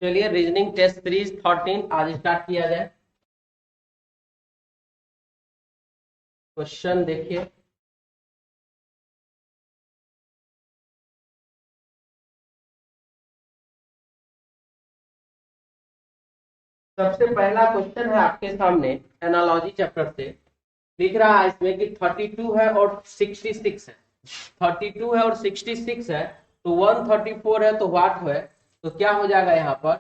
चलिए reasoning test series 13 आज start किया जाए। क्वेश्चन देखिए। सबसे पहला क्वेश्चन है आपके सामने एनालॉजी चैप्टर से। लिख रहा है इसमें कि 32 है और 66 है। 32 है और 66 है तो 134 है तो व्हाट है, तो क्या हो जाएगा यहाँ पर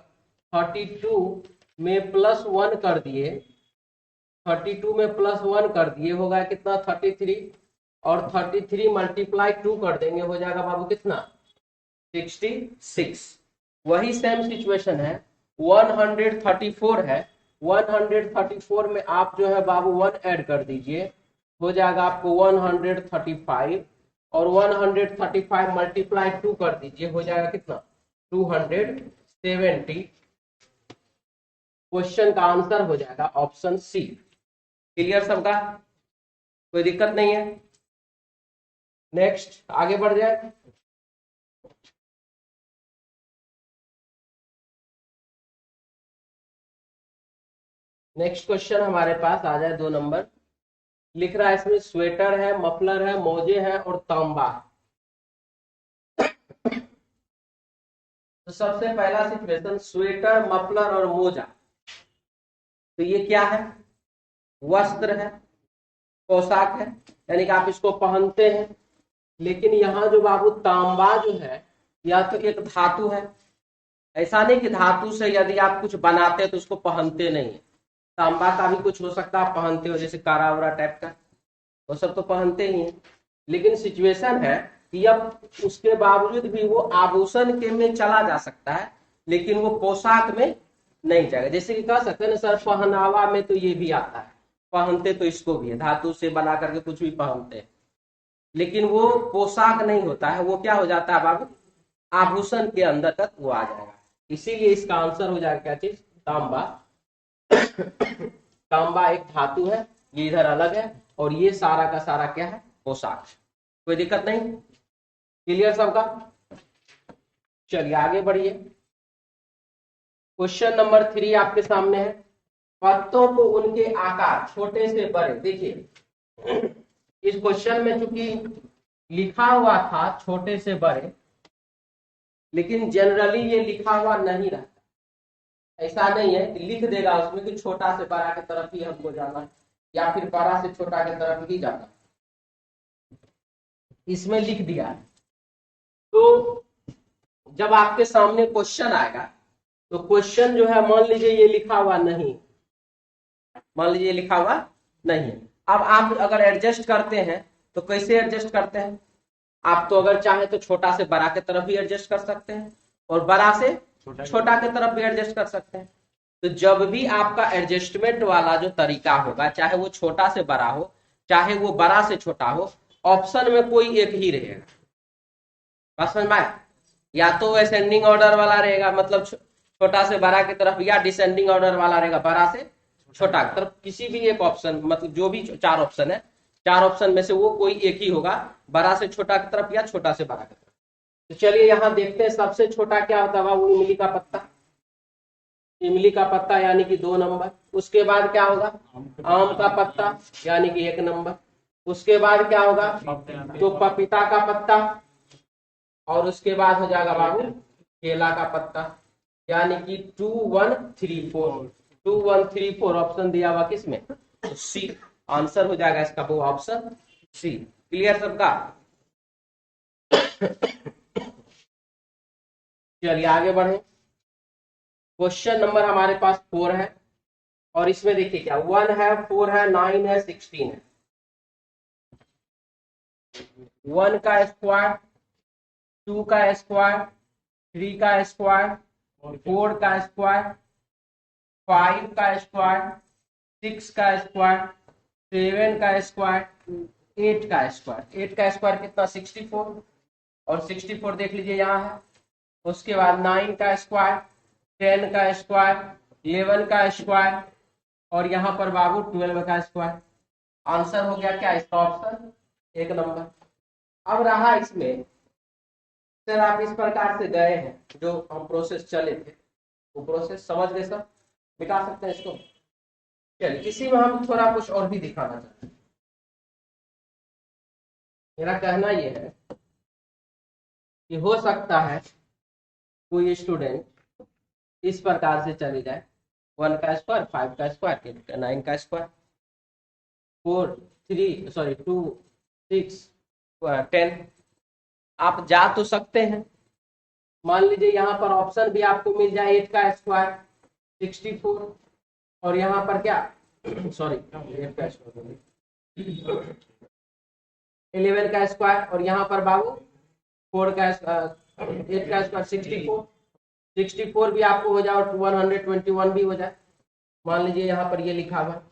32 में +1 कर दिए, 32 में +1 कर दिए होगा कितना 33, और 33 मल्टीप्लाई 2 कर देंगे हो जाएगा बाबू कितना 66। वही सेम सिचुएशन है 134 है, 134 में आप जो है बाबू 1 ऐड कर दीजिए हो जाएगा आपको 135, और 135 मल्टीप्लाई 2 कर दीजिए हो जाएगा कितना 270। क्वेश्चन का आंसर हो जाएगा ऑप्शन सी। क्लियर सबका, कोई दिक्कत नहीं है। नेक्स्ट आगे बढ़ जाए। नेक्स्ट क्वेश्चन हमारे पास आ जाए 2 नंबर। लिख रहा है इसमें स्वेटर है, मफलर है, मोजे है और तांबा। तो सबसे पहला सिचुएशन स्वेटर, मफलर और मोजा, तो ये क्या है, वस्त्र है, पोशाक है, यानी कि आप इसको पहनते हैं। लेकिन यहाँ जो बाबू तांबा जो है या तो एक धातु है, ऐसा नहीं कि धातु से यदि आप कुछ बनाते हैं तो उसको पहनते नहीं है। तांबा का भी कुछ हो सकता है आप पहनते हो, जैसे कारावरा टाइप का, वो सब तो पहनते ही हैं। लेकिन सिचुएशन है कि अब उसके बावजूद भी वो आभूषण के में चला जा सकता है, लेकिन वो पोशाक में नहीं जाएगा। जैसे कि कह सकते हैं ना सर पहनावा में तो ये भी आता है, पहनते तो इसको भी है, धातु से बना करके कुछ भी पहनते हैं, लेकिन वो पोशाक नहीं होता है, वो क्या हो जाता है बाबू आभूषण के अंदर तक वो आ जाएगा। इसीलिए इसका आंसर हो जाएगा क्या चीज, तांबा। तांबा एक धातु है, ये इधर अलग है, और ये सारा का सारा क्या है पोशाक। कोई दिक्कत नहीं, क्लियर सबका। चलिए आगे बढ़िए। क्वेश्चन नंबर 3 आपके सामने है। पत्तों को उनके आकार छोटे से बड़े, देखिए इस क्वेश्चन में चूंकि लिखा हुआ था छोटे से बड़े, लेकिन जनरली ये लिखा हुआ नहीं रहता। ऐसा नहीं है कि लिख देगा उसमें कि छोटा से बड़ा की तरफ ही हमको जाना है, या फिर बड़ा से छोटा की तरफ ही जाना, इसमें लिख दिया है। तो जब आपके सामने क्वेश्चन आएगा तो क्वेश्चन जो है मान लीजिए ये लिखा हुआ नहीं, मान लीजिए लिखा हुआ नहीं, अब आप अगर एडजस्ट करते हैं तो कैसे एडजस्ट करते हैं, आप तो अगर चाहे तो छोटा से बड़ा की तरफ भी एडजस्ट कर सकते हैं और बड़ा से छोटा की तरफ भी एडजस्ट कर सकते हैं। तो जब भी आपका एडजस्टमेंट वाला जो तरीका होगा, चाहे वो छोटा से बड़ा हो चाहे वो बड़ा से छोटा हो, ऑप्शन में कोई एक ही रहेगा। बात समझ में आया? या तो असेंडिंग ऑर्डर वाला रहेगा, मतलब छोटा से बड़ा की तरफ, या डिसेंडिंग ऑर्डर वाला रहेगा बड़ा से छोटा की तरफ। किसी भी एक ऑप्शन, मतलब जो भी 4 ऑप्शन है, 4 ऑप्शन में से वो कोई एक ही होगा, बड़ा से छोटा की तरफ या छोटा से बड़ा की तरफ। तो चलिए यहाँ देखते हैं सबसे छोटा क्या होता है, वो इमली का पत्ता। इमली का पत्ता यानी कि 2 नंबर। उसके बाद क्या होगा, आम का पत्ता यानी कि 1 नंबर। उसके बाद क्या होगा, तो पपीता का पत्ता, और उसके बाद हो जाएगा बाबू केला का पत्ता, यानी कि 2 1 3 4, 2 1 3 4 ऑप्शन दिया हुआ किसमें, सी। आंसर हो जाएगा इसका वो ऑप्शन सी। क्लियर सबका। चलिए आगे बढ़े। क्वेश्चन नंबर हमारे पास 4 है, और इसमें देखिए क्या 1 है, 4 है, 9 है, 16 है। 1 का स्क्वायर, 2 का स्क्वायर, 3 का स्क्वायर, 4 का स्क्वायर, 5 का स्क्वायर, 6 का स्क्वायर, 7 का स्क्वायर, 8 का स्क्वायर। 8 का स्क्वायर कितना 64, और 64 देख लीजिए यहाँ है। उसके बाद 9 का स्क्वायर, 10 का स्क्वायर, 11 का स्क्वायर, और यहाँ पर बाबू 12 का स्क्वायर। आंसर हो गया क्या इसका ऑप्शन 1 नंबर। अब रहा इसमें, सर आप इस प्रकार से गए हैं जो हम प्रोसेस चले थे, वो प्रोसेस समझ गए सब, मिटा सकते हैं इसको। चलिए इसी में हम थोड़ा कुछ और भी दिखाना चाहते हैं। मेरा कहना यह है कि हो सकता है कोई स्टूडेंट इस प्रकार से चले जाए, 1 का स्क्वायर, 5 का स्क्वायर, 9 का स्क्वायर, 2 6 10। आप जा तो सकते हैं, मान लीजिए यहाँ पर ऑप्शन भी आपको मिल जाए 8 का स्क्वायर 64, और यहाँ पर क्या सॉरी 8 का स्क्वायर 11 का स्क्वायर, और यहाँ पर बाबू 8 का स्क्वायर 64 भी आपको हो जाए, 121 भी हो जाए। मान लीजिए यहाँ पर ये लिखा हुआ।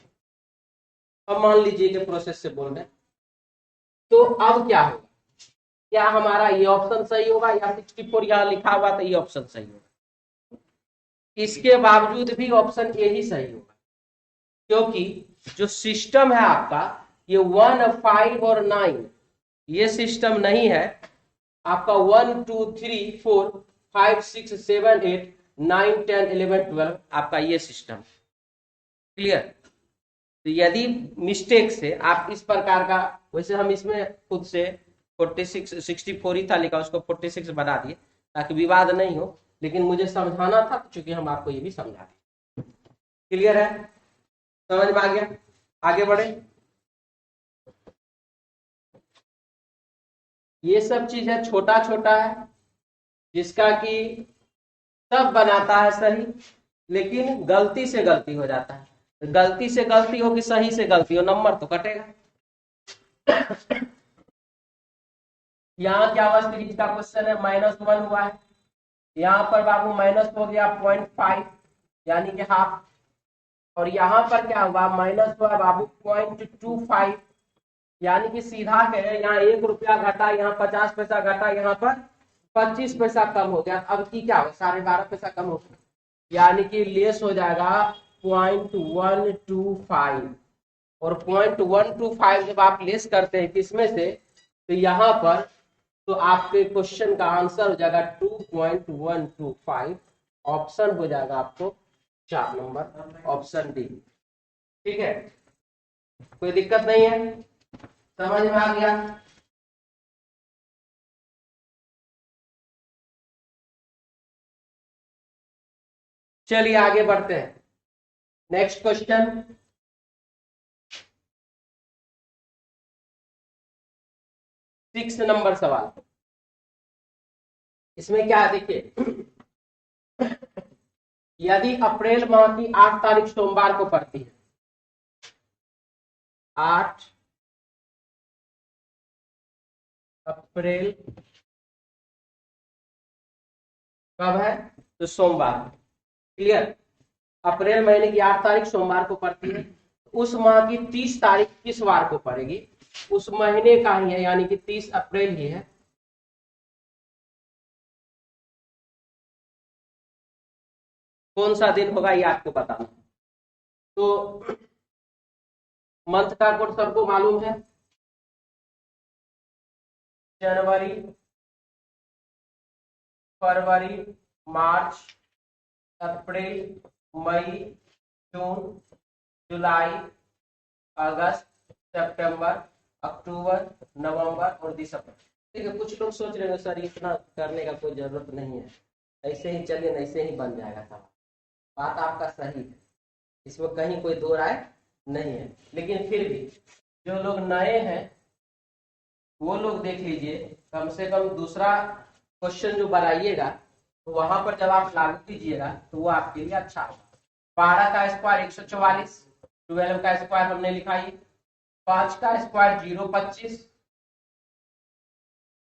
अब मान लीजिए कि प्रोसेस से बोल रहे हैं, तो अब क्या होगा, क्या हमारा ये ऑप्शन सही होगा या 64 यहाँ लिखा हुआ तो ये ऑप्शन सही होगा? इसके बावजूद भी ऑप्शन ए ही सही होगा, क्योंकि जो सिस्टम है आपका ये 1 5 और 9 ये सिस्टम नहीं है आपका। 1 2 3 4 5 6 7 8 9 10 11 12 आपका ये सिस्टम। क्लियर? तो यदि मिस्टेक से आप इस प्रकार का, वैसे हम इसमें खुद से 64 ही था लिखा, उसको 46 बना दिए ताकि विवाद नहीं हो, लेकिन मुझे समझाना था चूंकि हम आपको ये भी समझा दें। क्लियर है? समझ में आ गया? आगे बढ़े। ये सब चीज है, छोटा छोटा है, जिसका कि सब बनाता है सही, लेकिन गलती से गलती हो जाता है। गलती से गलती हो कि सही से गलती हो, नंबर तो कटेगा। यहाँ क्या हुआ, सीरीज का क्वेश्चन है, -1 हुआ है, यहाँ पर बाबू माइनस हो गया 0.5 यानी कि हाफ, और यहाँ पर क्या हुआ, माइनस हुआ बाबू 0.25 यानी कि सीधा कहे यहाँ 1 रुपया घटा, यहाँ 50 पैसा घटा, यहाँ पर 25 पैसा कम हो गया। अब की क्या हो, 12.5 पैसा कम हो गया, यानी कि लेस हो जाएगा 0.125, और 0.125 जब आप लेस करते हैं किसमें से, तो यहाँ पर, तो आपके क्वेश्चन का आंसर हो जाएगा 2.125। ऑप्शन हो जाएगा आपको 4 नंबर, ऑप्शन डी। ठीक है, कोई दिक्कत नहीं है, समझ में आ गया? चलिए आगे बढ़ते हैं। नेक्स्ट क्वेश्चन, सिक्स नंबर सवाल। इसमें क्या है देखिए, यदि अप्रैल माह की 8 तारीख सोमवार को पड़ती है, 8 अप्रैल कब है, तो सोमवार। क्लियर? अप्रैल महीने की 8 तारीख सोमवार को पड़ती है, उस माह की 30 तारीख किस वार को पड़ेगी, उस महीने का ही है, यानी कि 30 अप्रैल ही है। कौन सा दिन होगा ये आपको बताना। तो मंथ का कोड सबको मालूम है, जनवरी, फरवरी, मार्च, अप्रैल, मई, जून, जुलाई, अगस्त, सितंबर, अक्टूबर, नवंबर और दिसंबर। ठीक है, कुछ लोग सोच रहे हैं सर इतना करने का कोई जरूरत नहीं है, ऐसे ही चलिए, ऐसे ही बन जाएगा सब। बात आपका सही है, इसमें कहीं कोई दो राय नहीं है, लेकिन फिर भी जो लोग नए हैं वो लोग देख लीजिए, कम से कम दूसरा क्वेश्चन जो बनाइएगा तो वहां पर जब आप लागू कीजिएगा तो वो आपके लिए अच्छा होगा। 12 का स्क्वायर 144, 12 का स्क्वायर हमने लिखा ही, 5 का स्क्वायर 025,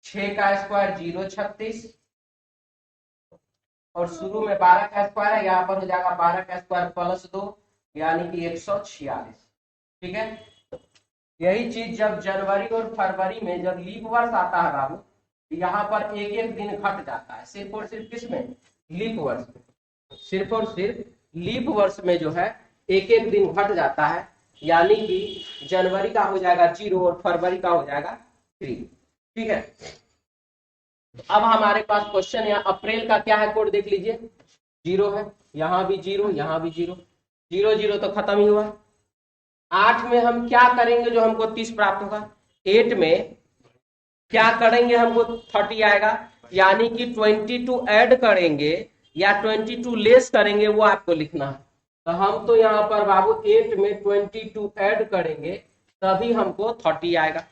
6 का स्क्वायर 036, और शुरू में 12 का स्क्वायर है, यहाँ पर हो जाएगा 12 का स्क्वायर +2 यानी कि 146। ठीक है, यही चीज जब जनवरी और फरवरी में जब लीप वर्ष आता है बाबू, यहाँ पर एक एक दिन घट जाता है, सिर्फ और सिर्फ किसमें, लीप वर्ष में। सिर्फ और सिर्फ लीप वर्ष में जो है एक एक दिन घट जाता है, यानी कि जनवरी का हो जाएगा 0 और फरवरी का हो जाएगा 3। ठीक है, अब हमारे पास क्वेश्चन यहाँ अप्रैल का क्या है कोड देख लीजिए, जीरो है, यहाँ भी जीरो, यहाँ भी जीरो, जीरो जीरो तो खत्म ही हुआ। 8 में हम क्या करेंगे जो हमको 30 प्राप्त होगा? 8 में क्या करेंगे हमको 30 आएगा, यानी कि 22 ऐड करेंगे या 22 लेस करेंगे वो आपको लिखना है। तो हम तो यहाँ पर बाबू 8 में 22 ऐड करेंगे तभी हमको 30 आएगा।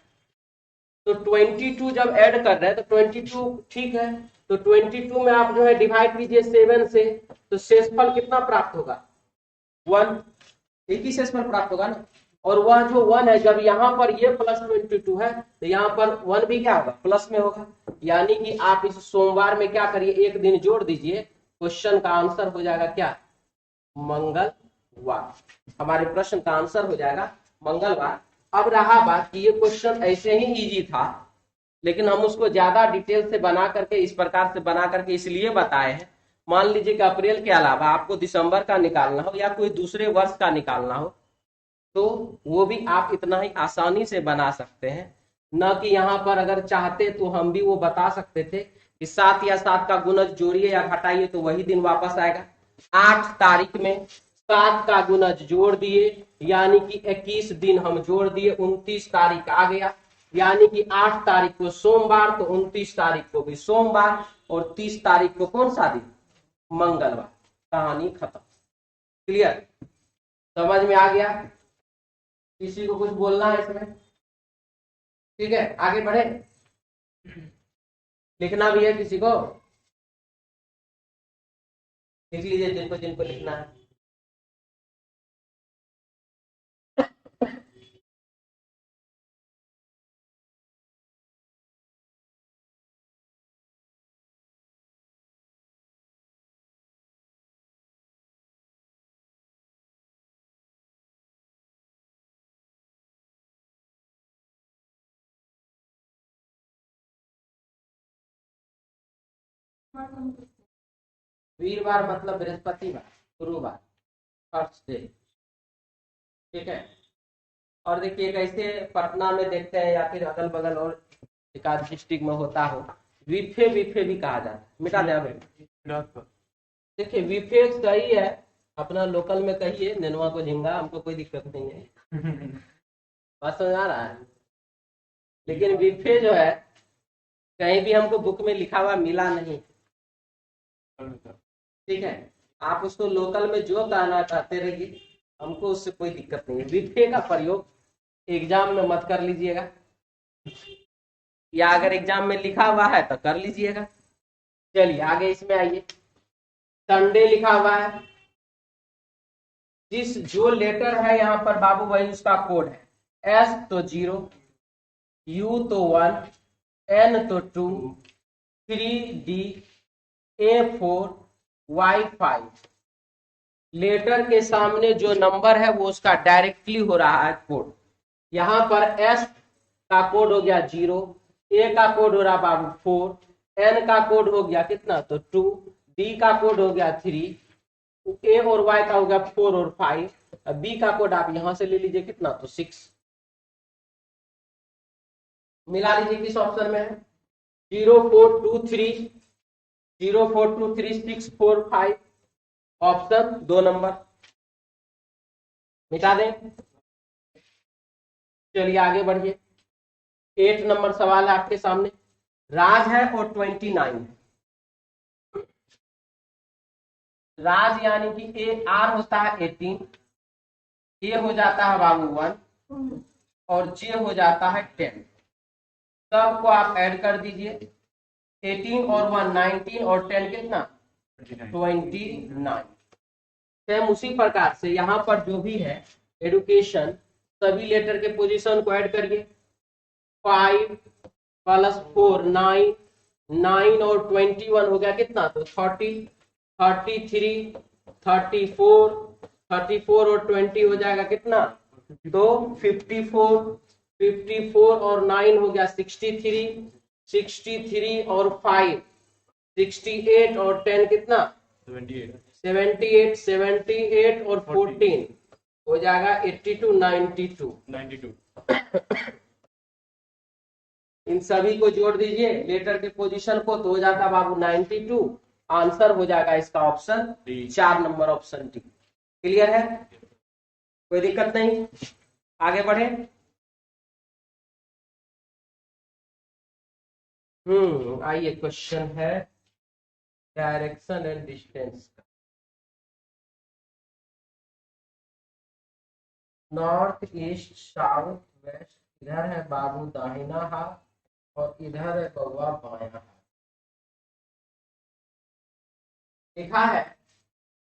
तो 22 जब ऐड कर रहे हैं तो 22 ठीक है, तो 22 में आप जो है डिवाइड कीजिए 7 से, तो शेषफल कितना प्राप्त होगा? 1, एक ही शेषफल प्राप्त होगा ना। और वह जो 1 है, जब यहाँ पर ये प्लस 22 है तो यहाँ पर 1 भी क्या होगा? प्लस में होगा। यानी कि आप इस सोमवार में क्या करिए, एक दिन जोड़ दीजिए, क्वेश्चन का आंसर हो जाएगा क्या? मंगलवार। हमारे प्रश्न का आंसर हो जाएगा मंगलवार। अब रहा बात कि ये क्वेश्चन ऐसे ही इजी था, लेकिन हम उसको ज्यादा डिटेल से बना करके इस प्रकार से बना करके इसलिए बताए हैं, मान लीजिए कि अप्रैल के अलावा आपको दिसंबर का निकालना हो या कोई दूसरे वर्ष का निकालना हो तो वो भी आप इतना ही आसानी से बना सकते हैं। न कि यहाँ पर अगर चाहते तो हम भी वो बता सकते थे कि 7 या 7 का गुणज जोड़िए या घटाइए तो वही दिन वापस आएगा। 8 तारीख में 7 का गुणज जोड़ दिए यानी कि 21 दिन हम जोड़ दिए, 29 तारीख आ गया, यानी कि 8 तारीख को सोमवार, तो 29 तारीख को भी सोमवार, और 30 तारीख को कौन सा दिन? मंगलवार। कहानी खत्म। क्लियर? समझ में आ गया? किसी को कुछ बोलना है इसमें? ठीक है, आगे बढ़े। लिखना भी है किसी को? लिख लीजिए जिनको जिनको लिखना है। वीरवार मतलब बृहस्पतिवार, गुरुवार, थर्सडे। ठीक है। और देखिए कैसे पटना में देखते हैं या फिर अगल बगल और एक आध डिस्ट्रिक्ट में होता हो, विफे विफे भी कहा जाता है। मिटा दे। देखिए विफे सही है, अपना लोकल में कहिए नेनुआ को झिंगा, हमको कोई दिक्कत नहीं है। बात समझ आ रहा है? लेकिन विफे जो है कहीं भी हमको बुक में लिखा हुआ मिला नहीं। ठीक है, आप उसको लोकल में जो कहना चाहते रहिए, हमको उससे कोई दिक्कत नहीं है। विफे का प्रयोग एग्जाम में मत कर लीजिएगा, या अगर एग्जाम में लिखा हुआ है तो कर लीजिएगा। चलिए आगे इसमें आइए। संडे लिखा हुआ है, जिस जो लेटर है यहाँ पर बाबू वही उसका कोड है। एस तो 0, यू तो 1, एन तो 2, 3D, A4, Y5। लेटर के सामने जो नंबर है वो उसका डायरेक्टली हो रहा है कोड। यहाँ पर S का कोड हो गया 0, A का कोड हो रहा बाबू 4, N का कोड हो गया कितना? तो 2, D का कोड हो गया 3, A और Y का हो गया 4 और 5, B का कोड आप यहां से ले लीजिए कितना? तो 6। मिला लीजिए किस ऑप्शन में है? 0 4 2 3, 0 4 2 3 6 4 5, ऑप्शन 2 नंबर। मिटा दें। चलिए आगे बढ़िए। 8 नंबर सवाल है आपके सामने। राज है और 29 है। राज यानी कि ए आर होता है 18, ए हो जाता है बाबू 1 और जे हो जाता है 10। सबको आप ऐड कर दीजिए। 18 और 1 19 और 10 कितना? 29। सेम उसी प्रकार से यहाँ पर जो भी है एडुकेशन, सभी लेटर के पोजीशन को ऐड करिए। 5 प्लस 4 9, 9 और 21 हो गया कितना? तो 30, 33, 34, 34 और 20 हो जाएगा कितना? तो 54, 54 और 9 हो गया 63, 63 और 5 68 और 10 कितना? 78, 78 और 14 हो जाएगा 82, 92। इन सभी को जोड़ दीजिए लेटर के पोजीशन को, तो हो जाता बाबू 92 आंसर हो जाएगा इसका option 4 number, option D. Clear है, कोई दिक्कत नहीं, आगे बढ़े। आइए, क्वेश्चन है डायरेक्शन एंड डिस्टेंस का। नॉर्थ ईस्ट साउथ वेस्ट, इधर है बाबू दाहिना हाथ और इधर है बउआ बायां हाथ। लिखा है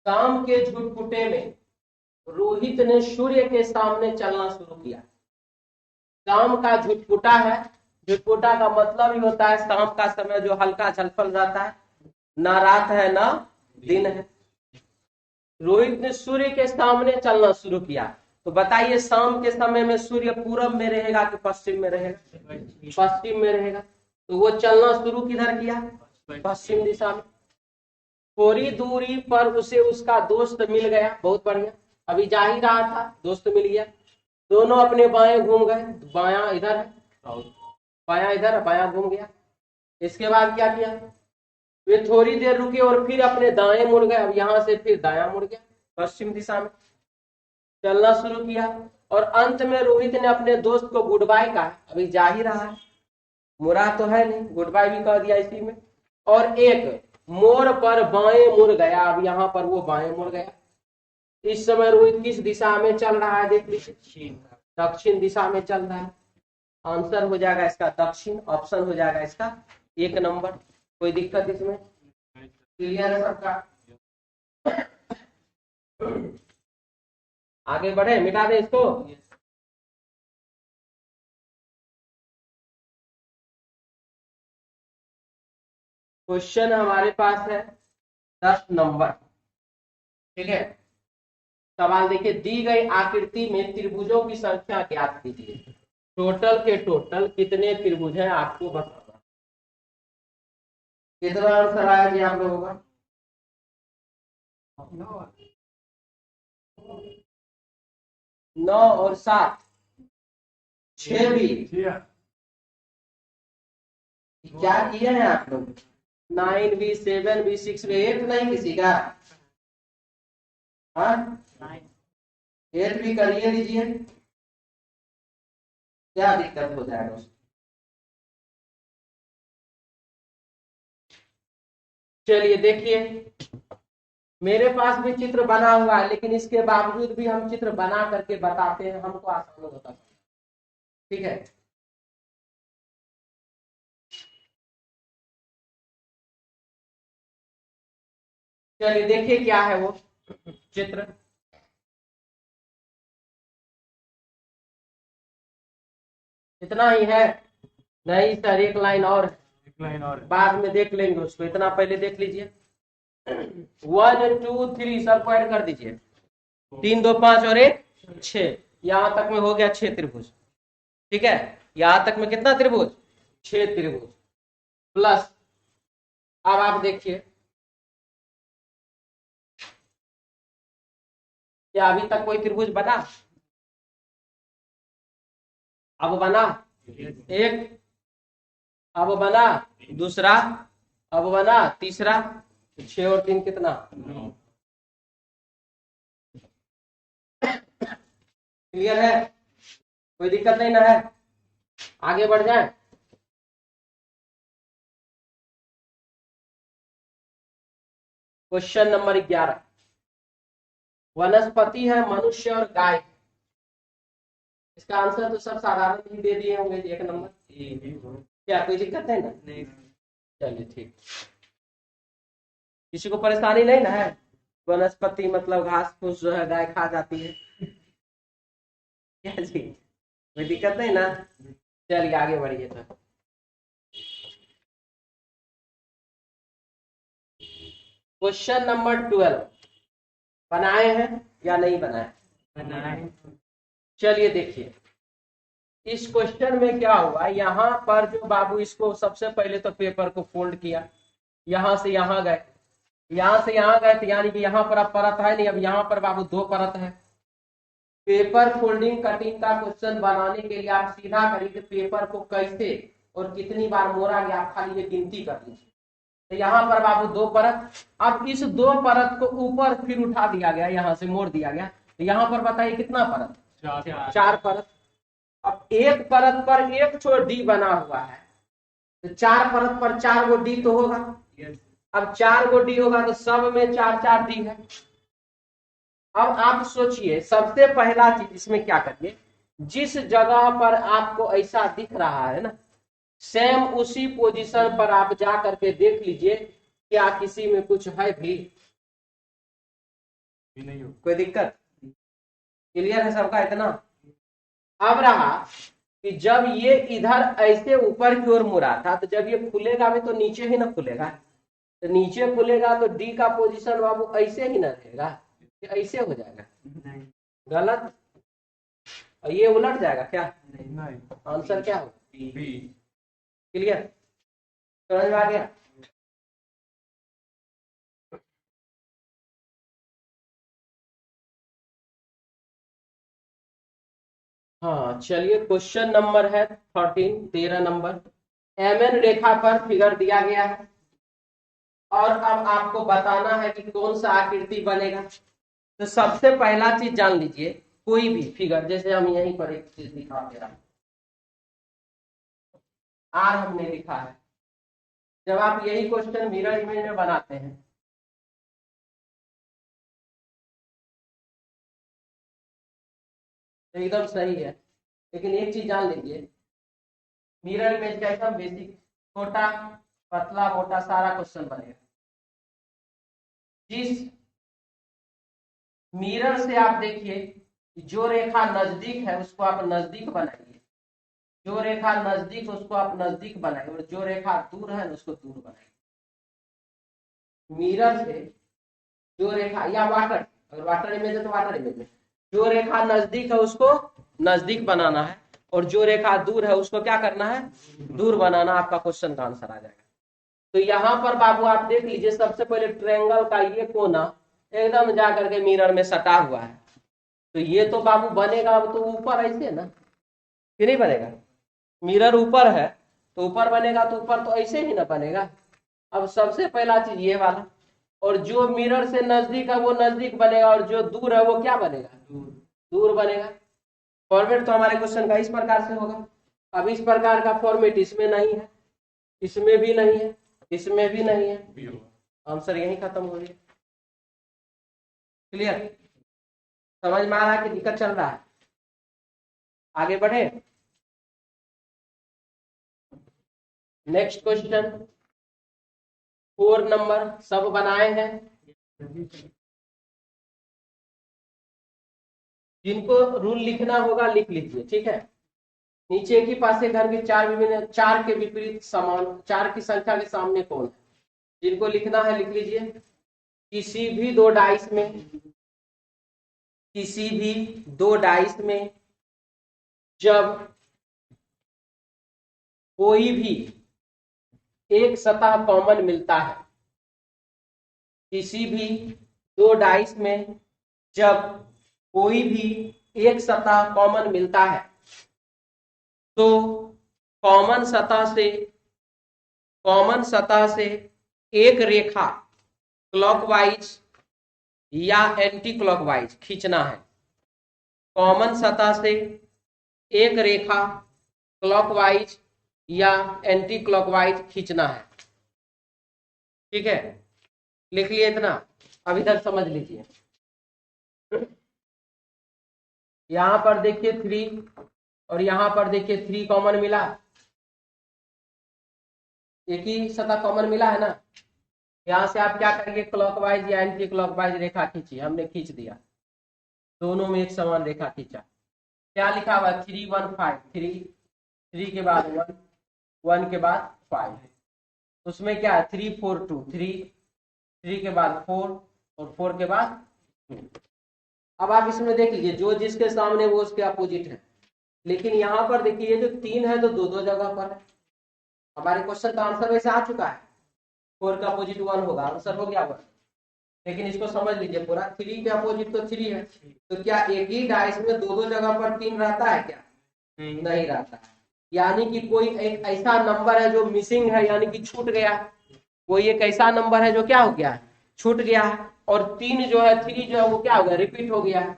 शाम के झुटपुटे में रोहित ने सूर्य के सामने चलना शुरू किया। शाम का झुटपुटा है, झुटपुटा का मतलब ही होता है शाम का समय जो हल्का झलफल रहता है, ना रात है ना दिन है। रोहित ने सूर्य के सामने चलना शुरू किया, तो बताइए शाम के समय में सूर्य पूरब में रहेगा कि पश्चिम में रहेगा? पश्चिम में रहेगा। तो वो चलना शुरू किधर किया? पश्चिम दिशा में। थोड़ी दूरी पर उसे उसका दोस्त मिल गया, बहुत बढ़िया, अभी जा ही रहा था, दोस्त मिल गया। दोनों अपने बाएं घूम गए, बायां इधर है, बायां इधर, बायां घूम गया। इसके बाद क्या किया? वे थोड़ी देर रुके और फिर अपने दाएं मुड़ गए, अब यहाँ से फिर दायां मुड़ गया, पश्चिम दिशा में चलना शुरू किया। और अंत में रोहित ने अपने दोस्त को गुड बाय कहा, अभी जा ही रहा है, मुड़ा तो है नहीं, गुड बाय भी कह दिया इसी में। और एक मोड़ पर बाएं मुड़ गया, अब यहाँ पर वो बाएं मुड़ गया। इस समय रोहित किस दिशा में चल रहा है? देख लीजिए, दक्षिण दिशा में चल रहा है। आंसर हो जाएगा इसका दक्षिण, ऑप्शन हो जाएगा इसका 1 नंबर। कोई दिक्कत इसमें? क्लियर है सबका? आगे बढ़े, मिटा दे इसको। क्वेश्चन हमारे पास है 10 नंबर, ठीक है। सवाल देखिए, दी गई आकृति में त्रिभुजों की संख्या ज्ञात कीजिए। टोटल के टोटल कितने त्रिभुज हैं आपको बताना। कितना आंसर आया जी आप लोगों का? 9 और 7, 6 भी। क्या किए हैं आप लोग? 9 भी, 7 भी, 6 भी, 8 नहीं किसी का? हाँ, 8 भी करिए लीजिए, क्या दिक्कत हो जाएगा? चलिए देखिए, मेरे पास भी चित्र बना हुआ है, लेकिन इसके बावजूद भी हम चित्र बना करके बताते हैं, हमको आसान होता है, ठीक है। चलिए देखिए क्या है वो चित्र। इतना ही है? नहीं सर, एक लाइन और बाद में देख लेंगे उसको, इतना पहले देख लीजिए। 1 2 3 सबको ऐड कर दीजिए, 3 2 5 और 1 6, यहां तक में हो गया 6 त्रिभुज, ठीक है। यहां तक में कितना त्रिभुज? 6 त्रिभुज प्लस, अब आप देखिए क्या अभी तक कोई त्रिभुज बना? अब बना एक, अब बना दूसरा, अब बना तीसरा, 6 और 3 कितना? क्लियर है, कोई दिक्कत नहीं ना है? आगे बढ़ जाए। क्वेश्चन नंबर 11, वनस्पति है, मनुष्य और गाय। इसका आंसर तो सब साधारण ही दे दिए होंगे, 1 नंबर। क्या कोई दिक्कत है ना? चलिए ठीक, किसी को परेशानी नहीं ना है? वनस्पति मतलब घास फूस जो है गाय खा जाती है, क्या जी कोई दिक्कत नहीं ना? चलिए आगे बढ़िए। तो क्वेश्चन नंबर 12 बनाए हैं या नहीं बनाए? बनाए। चलिए देखिए, इस क्वेश्चन में क्या हुआ, यहाँ पर जो बाबू इसको सबसे पहले तो पेपर को फोल्ड किया, यहां से यहां गए, यहां से यहां गए, तो यानी कि यहाँ पर अब परत है नहीं, अब यहाँ पर बाबू 2 परत है। पेपर फोल्डिंग कटिंग का क्वेश्चन बनाने के लिए आप सीधा करिए पेपर को कैसे और कितनी बार मोड़ा गया, आप खाली ये गिनती कर लीजिए। तो यहाँ पर बाबू 2 परत। अब इस 2 परत को ऊपर फिर उठा दिया गया, यहाँ से मोड़ दिया गया, तो यहाँ पर बताइए कितना परत? 4 परत। अब एक परत पर एक छोर डी बना हुआ है, तो 4 परत पर 4 गो डी तो होगा। अब 4 गो डी होगा तो सब में 4-4 डी है। अब आप सोचिए, सबसे पहला चीज इसमें क्या करिए, जिस जगह पर आपको ऐसा दिख रहा है ना, सेम उसी पोजीशन पर आप जा करके देख लीजिए, क्या किसी में कुछ है भी नहीं हो, कोई दिक्कत? क्लियर है सबका इतना? अब रहा कि जब ये इधर ऐसे ऊपर की ओर मुड़ा था, तो जब ये खुलेगा भी तो नीचे ही ना खुलेगा, तो नीचे खुलेगा तो डी का पोजीशन बाबू ऐसे ही ना रहेगा, ऐसे हो जाएगा। गलत, ये उलट जाएगा क्या? नहीं। आंसर क्या हो? बी। क्लियर, समझ में आ गया? हाँ चलिए, क्वेश्चन नंबर है 13 नंबर। एमएन रेखा पर फिगर दिया गया है और अब आपको बताना है कि कौन सा आकृति बनेगा। तो सबसे पहला चीज जान लीजिए, कोई भी फिगर, जैसे हम यहीं पर एक चीज दिखा दे रहा हूं, आर हमने लिखा है। जब आप यही क्वेश्चन मिरर इमेज में बनाते हैं, तो एकदम सही है, लेकिन एक चीज जान लीजिए, मिरर इमेज का एकदम बेसिक, छोटा पतला मोटा सारा क्वेश्चन बनेगा। जिस मिरर से आप देखिए, जो रेखा नजदीक है उसको आप नजदीक बनाइए, जो रेखा नजदीक उसको आप नजदीक बनाइए, और जो रेखा दूर है उसको दूर बनाइए। मिरर से जो रेखा, या वाटर, अगर वाटर इमेज है तो वाटर इमेज में, जो रेखा नजदीक है उसको नजदीक बनाना है, और जो रेखा दूर है उसको क्या करना है? दूर बनाना। आपका क्वेश्चन का आंसर आ जाएगा। तो यहाँ पर बाबू आप देख लीजिए, सबसे पहले ट्रायंगल का ये कोना एकदम जा करके मिरर में सटा हुआ है, तो ये तो बाबू बनेगा तो ऊपर ऐसे ना, कि नहीं बनेगा? मिरर ऊपर है तो ऊपर बनेगा, तो ऊपर तो ऐसे ही ना बनेगा। अब सबसे पहला चीज ये वाला, और जो मिरर से नजदीक है वो नजदीक बनेगा, और जो दूर है वो क्या बनेगा? दूर बनेगा। फॉर्मेट तो हमारे क्वेश्चन का इस प्रकार से होगा। अब इस प्रकार का फॉर्मेट इसमें नहीं है, इसमें भी नहीं है, इसमें भी नहीं है, आंसर यही खत्म हो गया। क्लियर, समझ में आ रहा है कि दिक्कत चल रहा है? आगे बढ़े। नेक्स्ट क्वेश्चन 4 नंबर, सब बनाए हैं। जिनको रूल लिखना होगा लिख लीजिए, ठीक है। नीचे की पासे घर के 4 विभिन्न, 4 के विपरीत समान 4 की संख्या के सामने कौन है? जिनको लिखना है लिख लीजिए। किसी भी 2 डाइस में, किसी भी 2 डाइस में जब कोई भी एक सतह कॉमन मिलता है, किसी भी 2 डाइस में जब कोई भी एक सतह कॉमन मिलता है, तो कॉमन सतह से एक रेखा क्लॉकवाइज या एंटी क्लॉकवाइज खींचना है। कॉमन सतह से एक रेखा क्लॉकवाइज या एंटी क्लॉकवाइज खींचना है, ठीक है। लिख लिए इतना, अब इधर समझ लीजिए। यहां पर देखिए 3 और यहां पर देखिए 3 कॉमन मिला, एक ही सतह कॉमन मिला है ना। यहां से आप क्या करेंगे? क्लॉकवाइज या एंटी क्लॉकवाइज रेखा खींचिए। हमने खींच दिया, दोनों में एक समान रेखा खींचा। क्या लिखा हुआ? 3 1 5, 3 के बाद 1, 1 के बाद 5, उसमें क्या है? 3 4 2, 3 के बाद 4 और 4 के बाद 2। अब आप इसमें देख लीजिए, जो जिसके सामने वो उसके अपोजिट है, लेकिन यहाँ पर देखिए जो 3 है तो 2 जगह पर है। हमारे क्वेश्चन का आंसर वैसे आ चुका है, 4 का अपोजिट 1 होगा, आंसर हो गया 1। लेकिन इसको समझ लीजिए पूरा, 3 के अपोजिट तो 3 है, तो क्या एक ही डाइस में 2 जगह पर 3 रहता है क्या? नहीं रहता है। यानी कि कोई एक ऐसा नंबर है जो मिसिंग है, यानी कि छूट गया है। कोई एक ऐसा नंबर है जो क्या हो गया है, छूट गया है, और 3 जो है 3 जो है वो क्या हो गया, रिपीट हो गया है।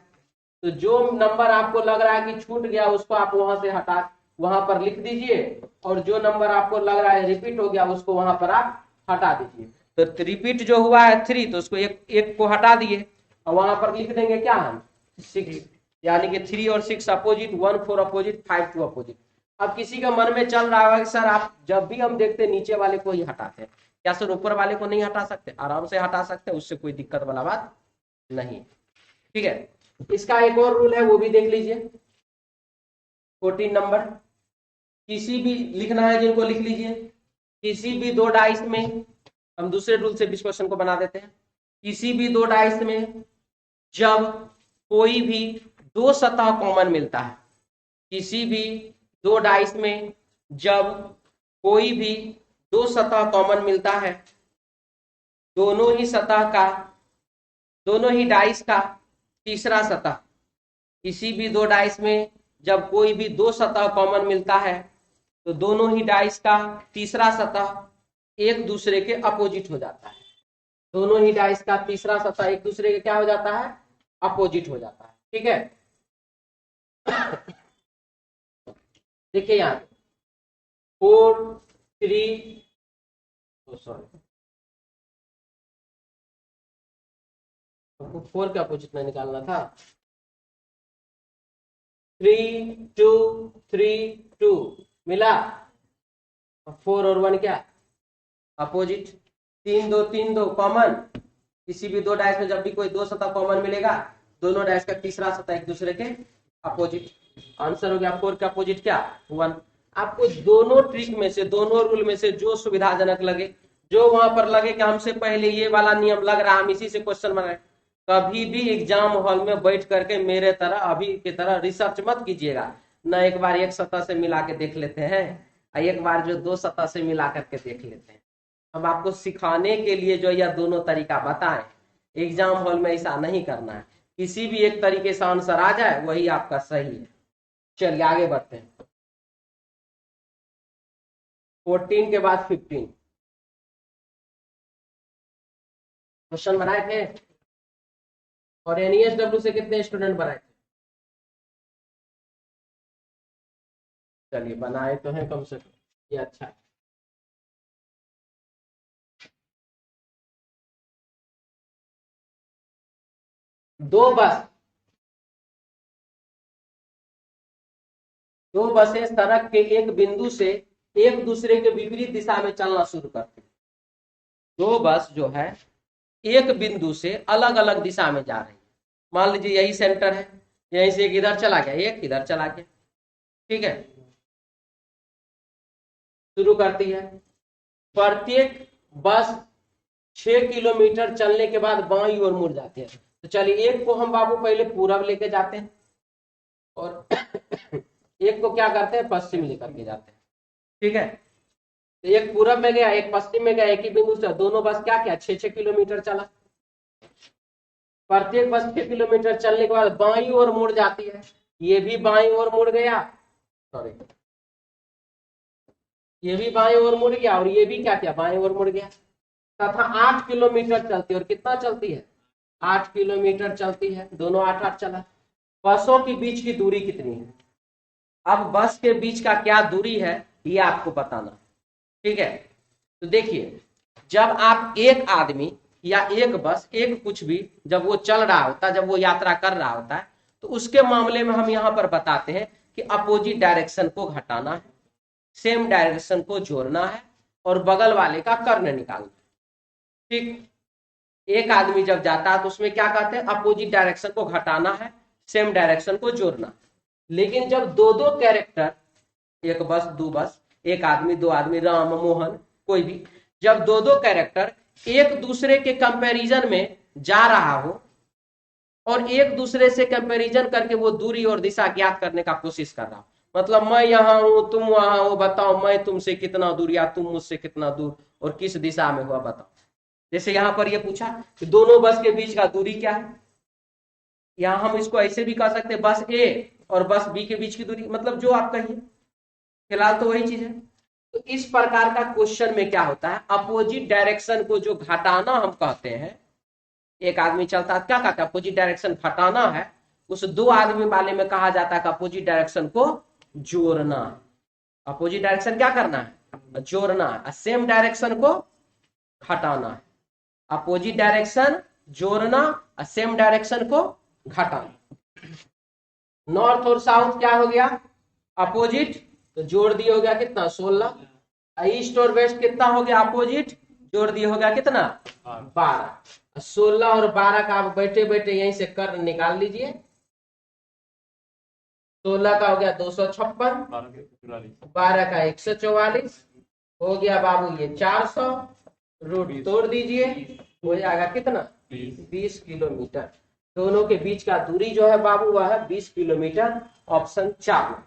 तो जो नंबर आपको लग रहा है कि छूट गया उसको आप वहां से हटा वहां पर लिख दीजिए, और जो नंबर आपको लग रहा है रिपीट हो गया उसको वहां पर आप हटा दीजिए। तो रिपीट जो हुआ है 3, तो उसको एक को हटा दिए और वहां पर लिख देंगे क्या हम 6, यानी कि 3 और 6 अपोजिट, 1 4 अपोजिट, 5 2 अपोजिट। अब किसी का मन में चल रहा होगा कि सर आप जब भी हम देखते नीचे वाले को ही हटाते हैं, क्या सर ऊपर वाले को नहीं हटा सकते? आराम से हटा सकते हैं, उससे कोई दिक्कत वाला बात नहीं। ठीक है, इसका एक और रूल है वो भी देख लीजिए। 14 नंबर, किसी भी लिखना है जिनको लिख लीजिए, किसी भी 2 डाइस में, हम दूसरे रूल से इस क्वेश्चन को बना देते हैं। किसी भी 2 डाइस में जब कोई भी 2 सतह कॉमन मिलता है, किसी भी 2 डाइस में जब कोई भी 2 सतह कॉमन मिलता है, दोनों ही सतह का, दोनों ही डाइस का तीसरा सतह, किसी भी 2 डाइस में जब कोई भी 2 सतह कॉमन मिलता है तो दोनों ही डाइस का तीसरा सतह एक दूसरे के अपोजिट हो जाता है। दोनों ही डाइस का तीसरा सतह एक दूसरे के क्या हो जाता है, अपोजिट हो जाता है। ठीक है, देखिए यहां 4 3 सॉरी 4 का अपोजिट में निकालना था, 3 2 3 2 मिला, 4 और 1 क्या अपोजिट, 3 2 3 2 कॉमन, किसी भी 2 डाइस में जब भी कोई 2 सतह कॉमन मिलेगा दोनों डाइस का तीसरा सतह एक दूसरे के अपोजिट। आंसर हो गया 4 का अपोजिट क्या 1। आपको दोनों ट्रिक में से, दोनों रूल में से जो सुविधाजनक लगे, जो वहां पर लगे कि हमसे पहले ये वाला नियम लग रहा है हम इसी से क्वेश्चन बनाए, कभी भी एग्जाम हॉल में बैठ करके मेरे तरह अभी की तरह रिसर्च मत कीजिएगा ना, एक बार एक सतह से मिला के देख लेते हैं, एक बार जो 2 सतह से मिला करके देख लेते हैं। हम आपको सिखाने के लिए जो यह दोनों तरीका बताएं, एग्जाम हॉल में ऐसा नहीं करना है, किसी भी एक तरीके से आंसर आ जाए वही आपका सही है। चलिए आगे बढ़ते हैं, 14 के बाद 15 क्वेश्चन बनाए थे, और एनईएसडब्ल्यू से कितने स्टूडेंट बनाए थे? चलिए बनाए तो हैं कम से कम, ये अच्छा है। दो बसें सड़क के एक बिंदु से एक दूसरे के विपरीत दिशा में चलना शुरू करती हैं। 2 बस जो है एक बिंदु से अलग अलग दिशा में जा रही है, मान लीजिए यही सेंटर है, यहीं से एक इधर चला गया एक इधर चला गया, ठीक है, शुरू करती है। प्रत्येक बस 6 किलोमीटर चलने के बाद बाईं ओर मुड़ जाती है। तो चलिए एक को हम बाबू पहले पूरब लेके जाते हैं और एक को क्या करते हैं पश्चिम लेकर के जाते हैं। ठीक है, तो एक पूरब में गया एक पश्चिम में गया, एक ही बिंदु से दोनों बस क्या क्या 6-6 किलोमीटर चला। प्रत्येक बस 6 किलोमीटर चलने के बाद बाईं ओर मुड़ जाती है, ये भी बाईं ओर मुड़ गया, सॉरी ये भी बाईं ओर मुड़ गया और ये भी क्या क्या बाईं ओर मुड़ गया, तथा 8 किलोमीटर चलती है। और कितना चलती है 8 किलोमीटर चलती है, दोनों 8-8 चला। बसों के बीच की दूरी कितनी है? अब बस के बीच का क्या दूरी है ये आपको बताना, ठीक है। तो देखिए जब आप एक आदमी या एक बस एक कुछ भी जब वो चल रहा होता है, जब वो यात्रा कर रहा होता है, तो उसके मामले में हम यहां पर बताते हैं कि अपोजिट डायरेक्शन को घटाना है, सेम डायरेक्शन को जोड़ना है और बगल वाले का कर्ण निकालना है। ठीक, एक आदमी जब जाता है तो उसमें क्या कहते हैं अपोजिट डायरेक्शन को घटाना है, सेम डायरेक्शन को जोड़ना। लेकिन जब दो दो कैरेक्टर, एक बस दो बस, एक आदमी दो आदमी, राम मोहन कोई भी, जब दो दो कैरेक्टर एक दूसरे के कंपैरिजन में जा रहा हो और एक दूसरे से कंपैरिजन करके वो दूरी और दिशा ज्ञात करने का कोशिश कर रहा हो, मतलब मैं यहाँ हूं तुम वहां हो, बताओ मैं तुमसे कितना दूर या तुम मुझसे कितना दूर और किस दिशा में हुआ बताओ। जैसे यहां पर ये पूछा कि दोनों बस के बीच का दूरी क्या है, यहां हम इसको ऐसे भी कह सकते हैं बस ए और बस बी के बीच की दूरी, मतलब जो आप कहिए, फिलहाल तो वही चीज है। तो इस प्रकार का क्वेश्चन में क्या होता है, अपोजिट डायरेक्शन को जो घटाना हम कहते हैं, एक आदमी चलता है क्या कहता है, अपोजिट डायरेक्शन घटाना है, उस दो आदमी वाले में कहा जाता है कि अपोजिट डायरेक्शन को जोड़ना है। अपोजिट डायरेक्शन क्या करना है, जोड़ना है, सेम डायरेक्शन को घटाना है। अपोजिट डायरेक्शन जोड़ना, सेम डायरेक्शन को घटाना। नॉर्थ और साउथ क्या हो गया, अपोजिट, तो जोड़ दिए हो गया कितना 16। ईस्ट और वेस्ट कितना हो गया अपोजिट, जोड़ दिए हो गया कितना 12। 16 और 12 का आप बैठे बैठे यहीं से कर्ण निकाल लीजिए। 16 का हो गया 256, 12 का 144, हो गया बाबू ये 400, रूट तोड़ दीजिए, हो जाएगा कितना 20 किलोमीटर। दोनों के बीच का दूरी जो है बाबू वह है 20 किलोमीटर, ऑप्शन 4।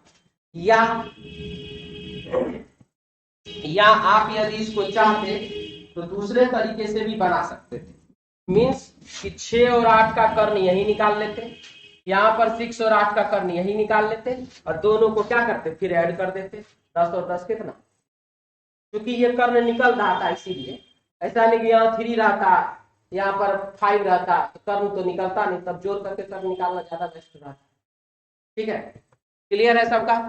या आप यदि इसको चाहते तो दूसरे तरीके से भी बना सकते थे, मीन्स कि 6 और 8 का कर्ण यही निकाल लेते, यहाँ पर 6 और 8 का कर्ण यही निकाल लेते, और दोनों को क्या करते फिर ऐड कर देते, 10 और 10 कितना, क्योंकि ये कर्ण निकल रहा था इसीलिए। ऐसा नहीं कि यहाँ 3 रहता, यहाँ पर 5 रहता, तो कर्ण तो निकलता नहीं, तब जोड़ करके कर्ण निकालना ज्यादा बेस्ट रहता। ठीक है, क्लियर है सबका,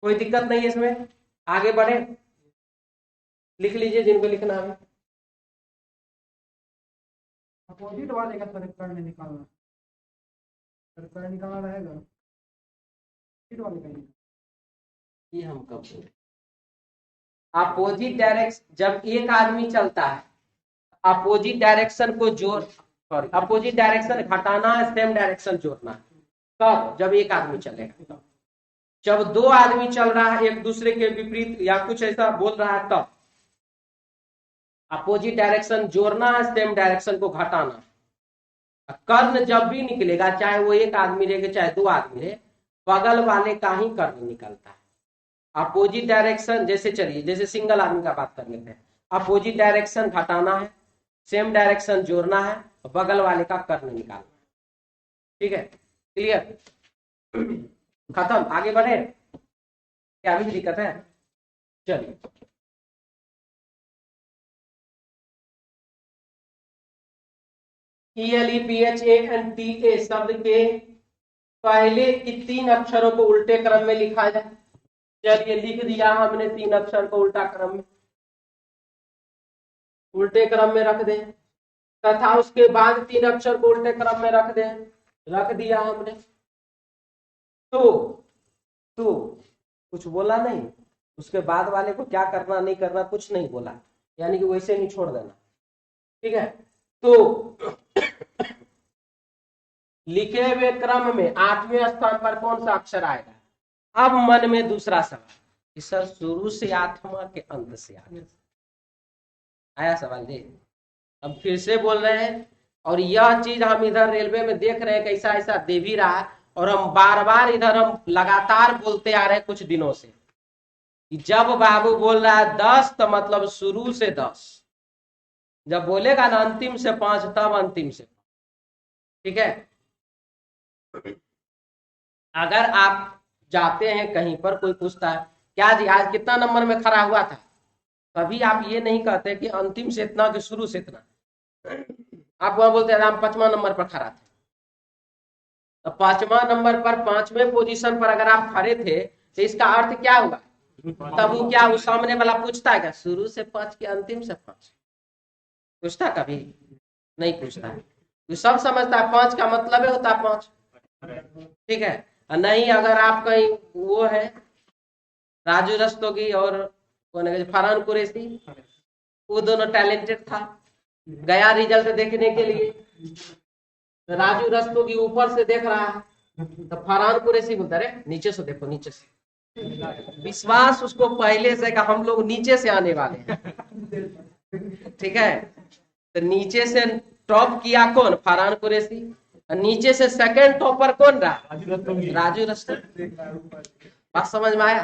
कोई दिक्कत नहीं है इसमें, आगे बढ़े। लिख लीजिए जिनको लिखना है। अपोजिट वाले का सर कर्ण निकालना, कर्ण निकालना रहेगा वाले का, ये हम कब बोले, अपोजिट डायरेक्शन जब एक आदमी चलता है, अपोजिट डायरेक्शन को जोड़, सॉरी अपोजिट डायरेक्शन घटाना है, सेम डायरेक्शन जोड़ना है। कब, जब एक आदमी चलेगा। जब दो आदमी चल रहा है एक दूसरे के विपरीत या कुछ ऐसा बोल रहा है, तब अपोजिट डायरेक्शन जोड़ना है, सेम डायरेक्शन को घटाना। कर्ण जब भी निकलेगा, चाहे वो एक आदमी रहे चाहे दो आदमी रहे, बगल वाले का ही कर्ण निकलता है। अपोजिट डायरेक्शन जैसे, चलिए जैसे सिंगल आदमी का बात कर लेते हैं, अपोजिट डायरेक्शन घटाना है, सेम डायरेक्शन जोड़ना है, बगल वाले का कर्ण निकालना है। ठीक है, क्लियर, खत्म, आगे बढ़े, क्या भी दिक्कत है, चलिए। ELEPHANTA शब्द के पहले की 3 अक्षरों को उल्टे क्रम में लिखा जाए। चलिए लिख दिया हमने 3 अक्षर को उल्टा क्रम में, उल्टे क्रम में रख दें, तथा उसके बाद 3 अक्षर को उल्टे क्रम में रख दें, रख दिया हमने। तो कुछ बोला नहीं, उसके बाद वाले को क्या करना नहीं करना कुछ नहीं बोला, यानी कि वैसे नहीं छोड़ देना। ठीक है, तो लिखे हुए क्रम में 8वें स्थान पर कौन सा अक्षर आएगा। अब मन में दूसरा सवाल कि सर शुरू से 8वां के अंत से आया सवाल जी। अब फिर से बोल रहे हैं, और यह चीज हम इधर रेलवे में देख रहे हैं कैसा ऐसा दे भी रहा है, और हम बार बार इधर हम लगातार बोलते आ रहे हैं कुछ दिनों से कि जब बाबू बोल रहा है 10 तो मतलब शुरू से 10, जब बोलेगा ना अंतिम से 5 तब अंतिम से 5। ठीक है, अगर आप जाते हैं कहीं पर, कोई पूछता है क्या जी आज कितना नंबर में खड़ा हुआ था, कभी आप ये नहीं कहते कि अंतिम से इतना कि शुरू से इतना, आप वहां बोलते हैं हम 5वां नंबर पर खड़ा थे। तो 5वां नंबर पर 5वें पोजीशन पर अगर आप खड़े थे तो इसका अर्थ क्या हुआ, तब वो क्या उस सामने वाला पूछता है क्या शुरू से 5 के अंतिम से 5, पूछता कभी नहीं पूछता है, तो सब समझता है 5 का मतलब होता है 5। ठीक है, नहीं अगर आप कहीं वो है राजू रस्तोगी और कौन है फरहान कुरैशी, वो दोनों टैलेंटेड था, गया रिजल्ट देखने के लिए, राजू रस्तोगी ऊपर से देख रहा है, तो फरहान कुरैशी बोलता है नीचे से देखो, नीचे से, विश्वास उसको पहले से का हम लोग नीचे से आने वाले हैं। ठीक है, तो नीचे से टॉप किया कौन, फरहान कुरैशी, नीचे से सेकंड टॉपर कौन रहा, राजू रस्तोगी। बात समझ में आया।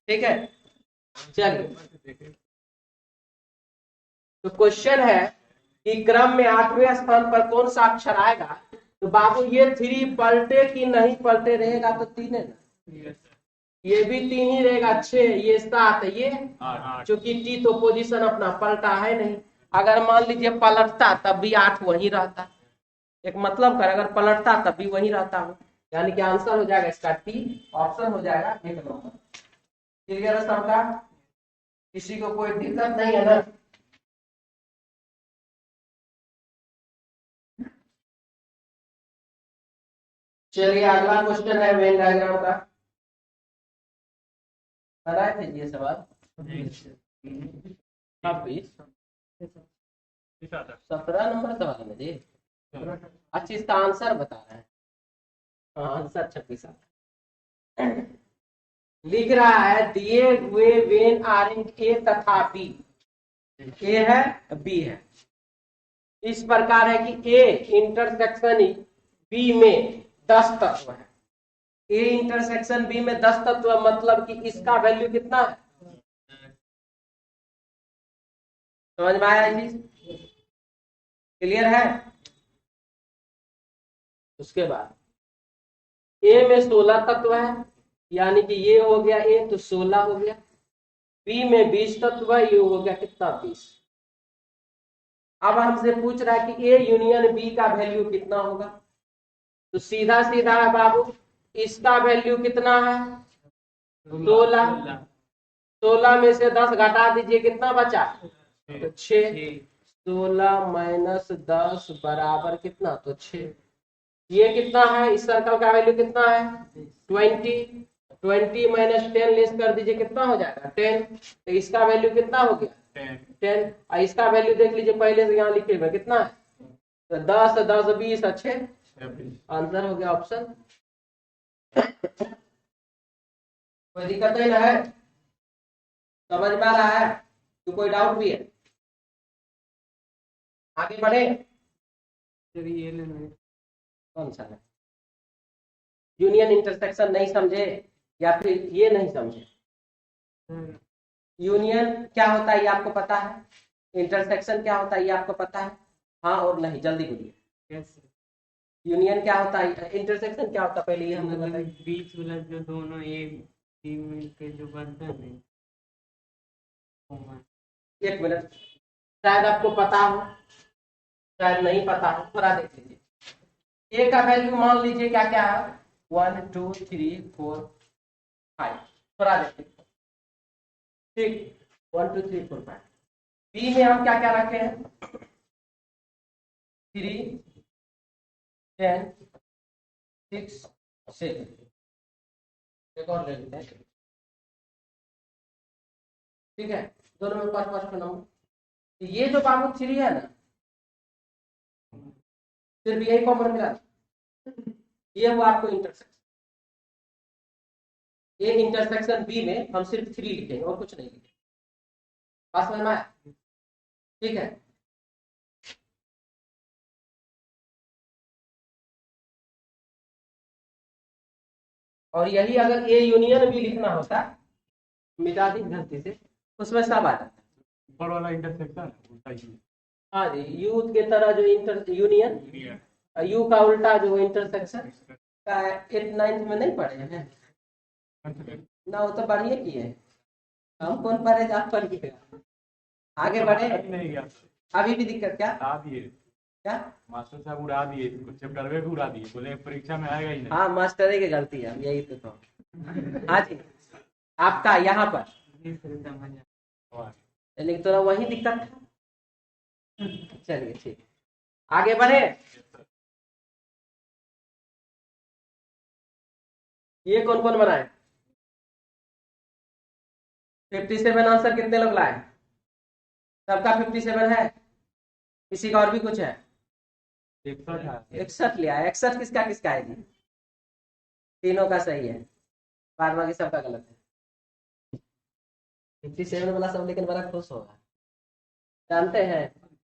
ठीक है, चलिए तो क्वेश्चन है कि क्रम में 8वें स्थान पर कौन सा अक्षर आएगा। तो बाबू ये 3 पलटे कि नहीं पलटे रहेगा, तो 3 है ना, ये भी 3 ही रहेगा, 6, ये 7, ये 8 चूंकि टी तो पोजीशन अपना पलटा है नहीं। अगर मान लीजिए पलटता तब भी 8 वही रहता। एक मतलब कर, अगर पलटता तब भी वही रहता हो, यानी कि आंसर हो जाएगा इसका टी, ऑप्शन हो जाएगा 1 नंबर। क्लियर है सबका? किसी को कोई दिक्कत नहीं है ना? चलिए अगला क्वेश्चन है वेन डायग्राम का। कराए थे ये सवाल 26 17 नंबर सवाल है जी। अच्छा इसका आंसर बता रहे हैं। हाँ आंसर 26 लिख रहा है दिए हुए वेन आर इन ए तथा बी, ए है बी है, इस प्रकार है कि ए इंटरसेक्शन बी में 10 तत्व है। ए इंटरसेक्शन बी में 10 तत्व है, मतलब कि इसका वैल्यू कितना है? समझ में आया चीज? क्लियर है? उसके बाद ए में 16 तत्व है, यानी कि ये हो गया ए तो 16 हो गया। बी में 20 तत्व है, ये हो गया कितना? 20। अब हमसे पूछ रहा है कि ए यूनियन बी का वैल्यू कितना होगा, तो सीधा सीधा है बाबू, इसका वैल्यू कितना है? 16। 16 में से 10 घटा दीजिए, कितना बचा? तो 6। 16 माइनस 10 बराबर कितना? तो 6। ये कितना है? इस सर्कल का वैल्यू कितना है? 20। 20 माइनस 10 लेस कर दीजिए, कितना हो जाएगा? 10। तो इसका वैल्यू कितना हो गया? 10। और इसका वैल्यू देख लीजिए, पहले से यहाँ लिखे हुए कितना है? तो 10 10 20 अच्छे, आंसर हो गया ऑप्शन। कोई दिक्कत नहीं ना है? समझ में आ रहा है? तो कोई डाउट भी है? आगे बढ़े। ये ले लो। कौन सा है? यूनियन इंटरसेक्शन नहीं समझे या फिर ये नहीं समझे? यूनियन क्या होता है ये आपको पता है? इंटरसेक्शन क्या होता है ये आपको पता है? हाँ और नहीं, जल्दी बोलिए। यूनियन क्या होता है, इंटरसेक्शन क्या होता है, पहले ये हमें बताइए। बीच वाला जो दोनों एक टीम मिलके जो बनता है। एक मिनट, शायद आपको पता हो शायद नहीं पता हो, थोड़ा देख लीजिए। ए का वैल्यू मान लीजिए क्या क्या है? 1 2 3 4 5, थोड़ा देख लीजिए। ठीक, 1 2 3 4 5। बी में हम क्या क्या रखे हैं? 3 10 6 7। एक और ले लेते हैं, ठीक है? दोनों में 5 नंबर। ये जो बाबू 3 है ना, सिर्फ यही कॉमन मिला, ये हुआ आपको इंटरसेक्शन। ए इंटरसेक्शन बी में हम सिर्फ 3 लिखेंगे और कुछ नहीं लिखेंगे। बात समझ में आया? ठीक है। और यही अगर ए यूनियन बी लिखना होता, मिटा दी गलती से, उसमें सब आ जाता। ऊपर वाला इंटरसेक्शन हाँ जी, यू के तरह जो इंटर यूनियन, यू का उल्टा जो इंटरसेक्शन का 8th 9th में नहीं पढ़े हैं ना? वो तो बढ़िया की है, हम कौन पढ़े आप पढ़िएगा। आगे बढ़े। नहीं गया, अभी भी दिक्कत क्या? उड़ा दिए क्या? मास्टर साहब, उड़ा दिए कुछ चैप्टर में भी उड़ा दिए, बोले परीक्षा में आएगा ही नहीं। हाँ मास्टर की गलती है, यही तो कहूँ। हाँ जी, आपका यहाँ पर लेकिन तो वही दिक्कत था। चलिए ठीक, आगे बढ़े। ये कौन कौन बनाए? 57 आंसर कितने लोग लाए? सबका 57 है? किसी का और भी कुछ है? 61 लिया है। 61 किसका किसका है जी? तीनों का सही है, बाद बाकी सबका गलत है। 57 वाला सब लेकिन बड़ा खुश होगा, जानते हैं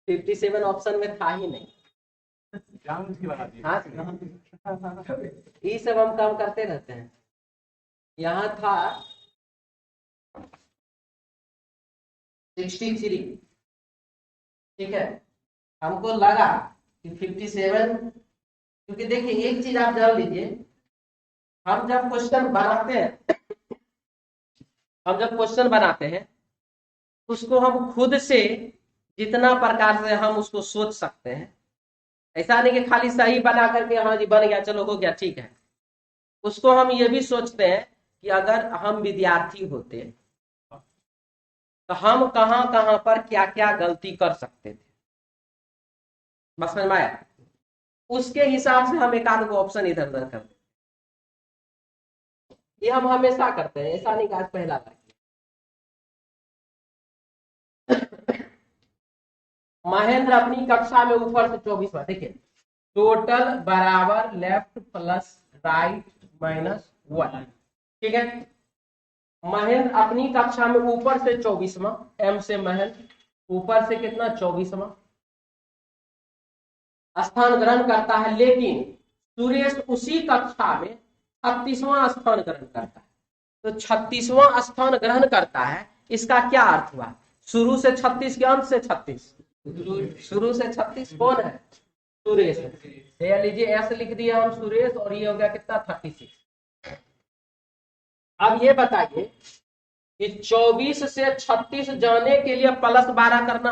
57 ऑप्शन में था ही नहीं। हाँ ये सब हम काम करते रहते हैं। यहाँ था 63, ठीक है? हमको लगा कि 57, क्योंकि देखिए एक चीज आप जान लीजिए, हम जब क्वेश्चन बनाते हैं हम जब क्वेश्चन बनाते हैं उसको हम खुद से जितना प्रकार से हम उसको सोच सकते हैं, ऐसा नहीं कि खाली सही बना करके हाँ जी बन गया चलो हो गया ठीक है, उसको हम ये भी सोचते हैं कि अगर हम विद्यार्थी होते तो हम कहां कहां पर क्या क्या गलती कर सकते थे, बस समझ में आया। उसके हिसाब से हम एक आध गो ऑप्शन इधर उधर करते, ये हम हमेशा करते हैं, ऐसा नहीं कि आज पहला बार। महेंद्र अपनी कक्षा में ऊपर से 24वां, देखिए टोटल बराबर लेफ्ट प्लस राइट माइनस 1, ठीक है। महेंद्र अपनी कक्षा में ऊपर से 24वां, एम से महेंद्र ऊपर से कितना 24वां स्थान ग्रहण करता है, लेकिन सुरेश उसी कक्षा में 36वां स्थान ग्रहण करता है। तो 36वां स्थान ग्रहण करता है, इसका क्या अर्थ हुआ? शुरू से 36 के अंत से 36, शुरू से 36 कौन है? सुरेश। लीजिए ऐसे लिख दिया हम सुरेश, और ये हो गया कितना 36। अब ये बताइए कि 24 से 36 जाने के लिए प्लस 12 करना